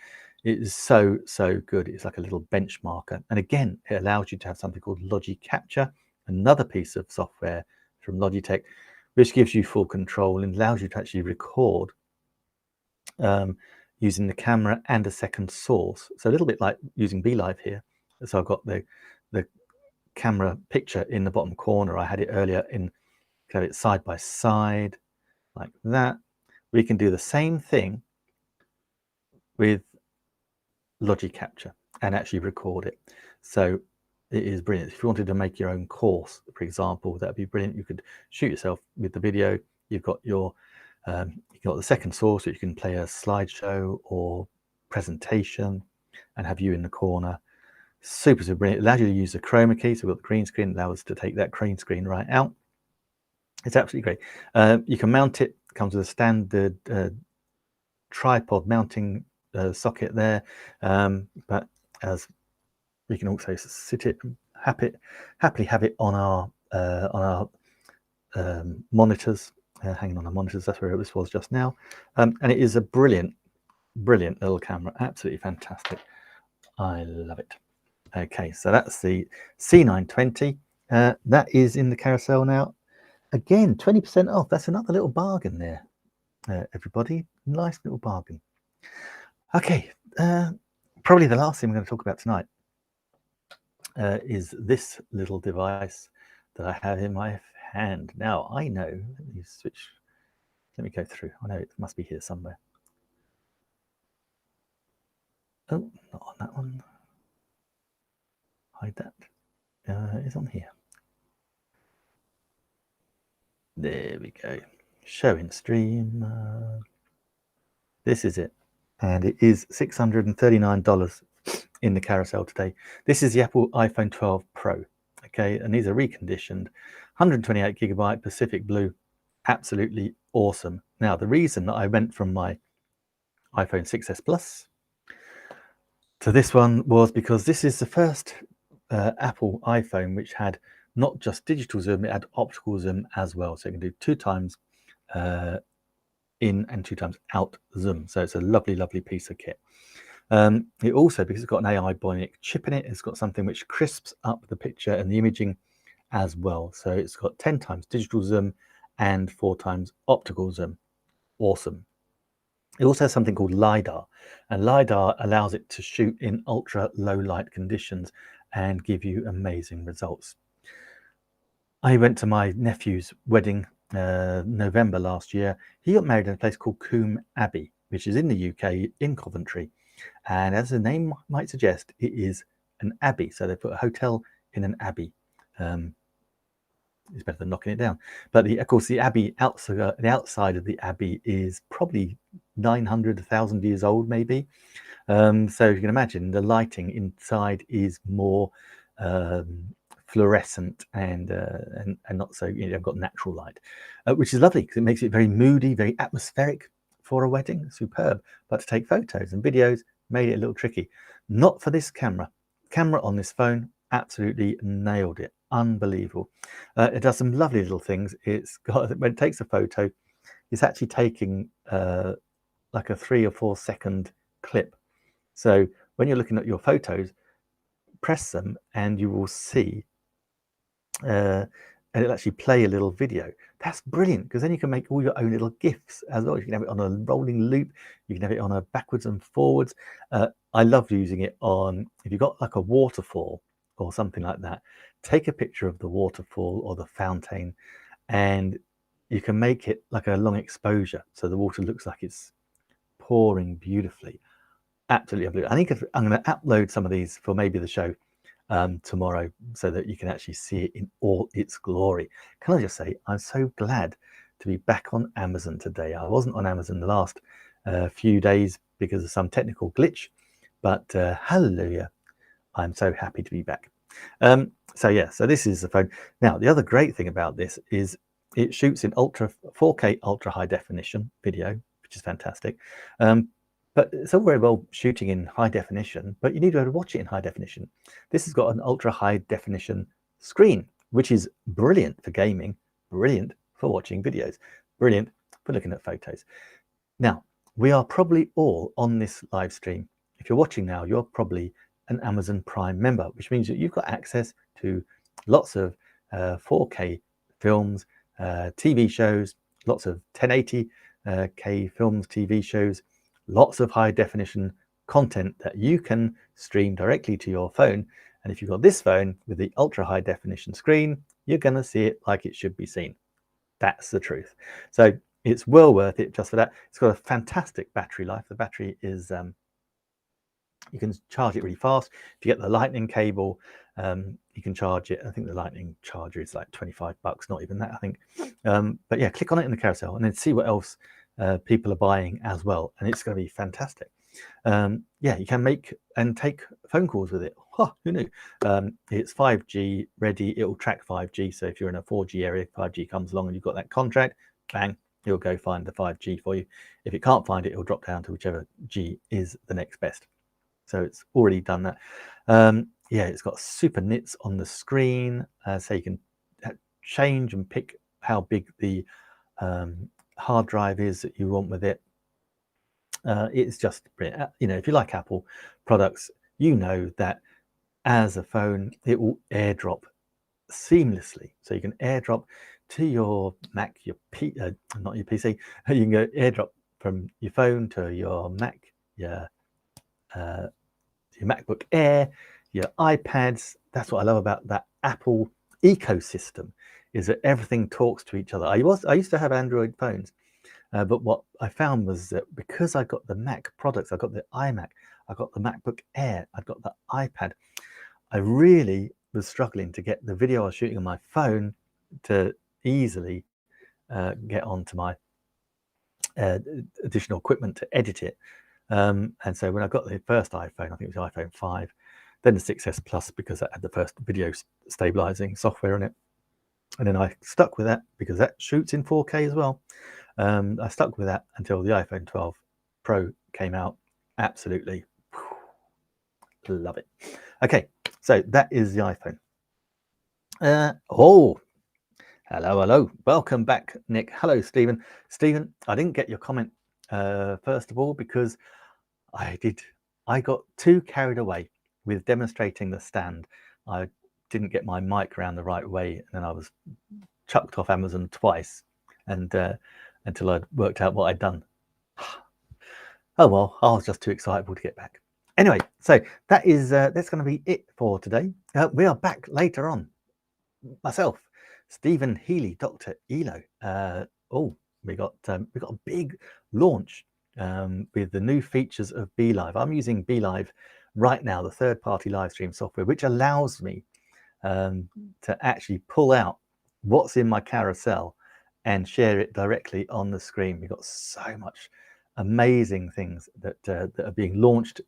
It is so good. It's like a little benchmarker. And again, it allows you to have something called Logi Capture, another piece of software from Logitech, which gives you full control and allows you to actually record using the camera and a second source. So a little bit like using BeLive here. So I've got the camera picture in the bottom corner. I had it earlier in, have it side by side like that. We can do the same thing with Logi Capture and actually record it. So it is brilliant. If you wanted to make your own course, for example, that'd be brilliant. You could shoot yourself with the video. You've got your you've got the second source, so you can play a slideshow or presentation and have you in the corner. Super brilliant. It allows you to use the chroma key, so we've got the green screen, allows us to take that green screen right out. It's absolutely great. You can mount it. It comes with a standard tripod mounting socket there, but as we can also sit it, happily have it on our monitors, hanging on our monitors. That's where this was just now, and it is a brilliant little camera. Absolutely fantastic. I love it. Okay, so that's the C920. That is in the carousel now. Again, 20% off. That's another little bargain there, everybody. Nice little bargain. Okay, probably the last thing we're going to talk about tonight is this little device that I have in my hand. Now, I know, let me switch, let me go through. I know it must be here somewhere. Oh, not on that one. Hide that. It's on here. There we go. Show in stream. This is it. And it is $639 in the carousel today. This is the Apple iPhone 12 Pro. Okay, and these are reconditioned. 128 gigabyte Pacific Blue. Absolutely awesome. Now, the reason that I went from my iPhone 6s Plus to this one was because this is the first Apple iPhone which had not just digital zoom, it had optical zoom as well. So you can do 2 times in and 2 times out zoom. So it's a lovely, lovely piece of kit. It also, because it's got an AI Bionic chip in it, it's got something which crisps up the picture and the imaging as well. So it's got 10 times digital zoom and 4 times optical zoom. Awesome. It also has something called LiDAR, and LiDAR allows it to shoot in ultra low light conditions and give you amazing results. I went to my nephew's wedding November last year. He got married in a place called Combe Abbey, which is in the UK in Coventry. And as the name might suggest, it is an abbey. So they put a hotel in an abbey. It's better than knocking it down. But of course, the abbey outside, the outside of the abbey is probably 900, 1,000 years old, maybe. So you can imagine the lighting inside is more fluorescent and not so, you know, I've got natural light, which is lovely because it makes it very moody, very atmospheric for a wedding. Superb. But to take photos and videos made it a little tricky. Not for this camera. Camera on this phone absolutely nailed it. Unbelievable. It does some lovely little things. It's got, when it takes a photo, it's actually taking like a 3 or 4 second clip. So when you're looking at your photos, press them and you will see and it'll actually play a little video. That's brilliant, because then you can make all your own little GIFs as well. You can have it on a rolling loop, you can have it on a backwards and forwards. I love using it on, if you've got like a waterfall or something like that, take a picture of the waterfall or the fountain and you can make it like a long exposure so the water looks like it's pouring beautifully. Absolutely. I think I'm going to upload some of these for maybe the show tomorrow so that you can actually see it in all its glory. Can I just say, I'm so glad to be back on Amazon today. I wasn't on Amazon the last few days because of some technical glitch, but hallelujah, I'm so happy to be back. So yeah, so this is the phone. Now, the other great thing about this is it shoots in 4K ultra high definition video, which is fantastic. But it's all very well shooting in high definition, but you need to be able to watch it in high definition. This has got an ultra high definition screen, which is brilliant for gaming, brilliant for watching videos, brilliant for looking at photos. Now, we are probably all on this live stream. If you're watching now, you're probably an Amazon Prime member, which means that you've got access to lots of 4K films, TV shows, lots of 1080K films, TV shows, lots of high definition content that you can stream directly to your phone. And if you've got this phone with the ultra high definition screen, you're going to see it like it should be seen. That's the truth. So it's well worth it just for that. It's got a fantastic battery life. The battery is, you can charge it really fast. If you get the lightning cable, you can charge it. I think the lightning charger is like 25 bucks, not even that, I think. But yeah, click on it in the carousel and then see what else people are buying as well, and it's going to be fantastic. Yeah, you can make and take phone calls with it. Huh, who knew? It's 5G ready. It will track 5G, so if you're in a 4G area, 5G comes along and you've got that contract, bang, it'll go find the 5G for you. If it can't find it, it'll drop down to whichever G is the next best. So it's already done that. Yeah, it's got super nits on the screen, so you can change and pick how big the hard drive is that you want with it. It's just brilliant. You know, if you like Apple products, you know that as a phone it will airdrop seamlessly. So you can airdrop to your Mac, not your PC. You can go airdrop from your phone to your Mac, your your MacBook Air, your iPads. That's what I love about that Apple ecosystem, is that everything talks to each other. I used to have Android phones, but what I found was that because I got the Mac products, I got the iMac, I got the MacBook Air, I got the iPad, I really was struggling to get the video I was shooting on my phone to easily get onto my additional equipment to edit it. And so when I got the first iPhone, I think it was iPhone 5, then the 6S Plus, because that had the first video stabilizing software in it. And then I stuck with that because that shoots in 4K as well. I stuck with that until the iPhone 12 Pro came out. Absolutely love it. Okay, so that is the iPhone. Hello. Welcome back, Nick. Hello, Stephen. Stephen, I didn't get your comment first of all because I got too carried away with demonstrating the stand. I didn't get my mic around the right way, and then I was chucked off Amazon twice, and until I'd worked out what I'd done. Oh well, I was just too excitable to get back. Anyway, so that's going to be it for today. We are back later on. Myself, Stephen Healy, Dr. Elo. We got a big launch with the new features of BeLive. I'm using BeLive right now, the third-party live stream software, which allows me to actually pull out what's in my carousel and share it directly on the screen. We've got so much amazing things that are being launched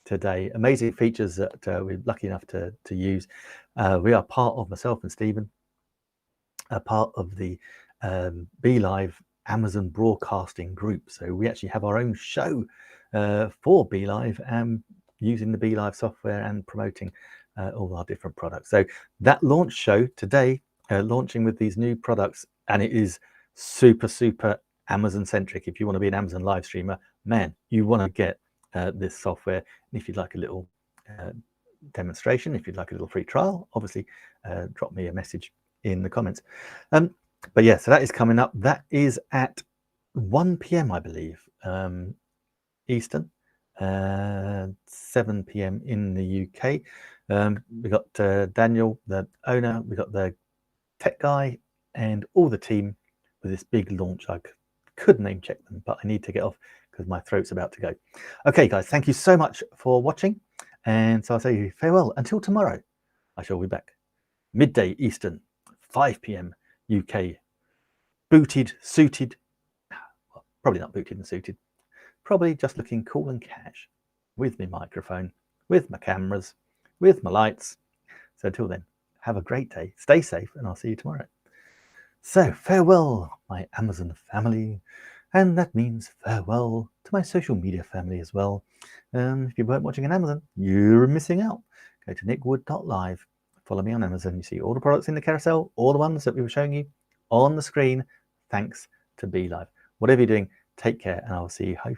today, amazing features that we're lucky enough to use. We are part of, myself and Stephen, a part of the BeLive Amazon broadcasting group. So we actually have our own show for BeLive and using the BeLive software and promoting all our different products. So that launch show today, launching with these new products, and it is super Amazon centric. If you want to be an Amazon live streamer, man, you want to get this software. And if you'd like a little demonstration, if you'd like a little free trial, obviously drop me a message in the comments. But yeah, so that is coming up. That is at 1 p.m. I believe, Eastern, 7 p.m. in the UK. We got Daniel, the owner, we got the tech guy, and all the team with this big launch. I could name check them, but I need to get off because my throat's about to go. Okay, guys, thank you so much for watching, and so I'll say farewell until tomorrow. I shall be back midday Eastern, 5 p.m. UK, booted, suited, well, probably not booted and suited, probably just looking cool and cash with my microphone, with my cameras, with my lights. So until then, have a great day, stay safe, and I'll see you tomorrow. So farewell, my Amazon family, and that means farewell to my social media family as well. If you weren't watching on Amazon, you're missing out. Go to nickwood.live, follow me on Amazon. You see all the products in the carousel, all the ones that we were showing you on the screen, thanks to BeLive. Whatever you're doing, take care, and I'll see you hopefully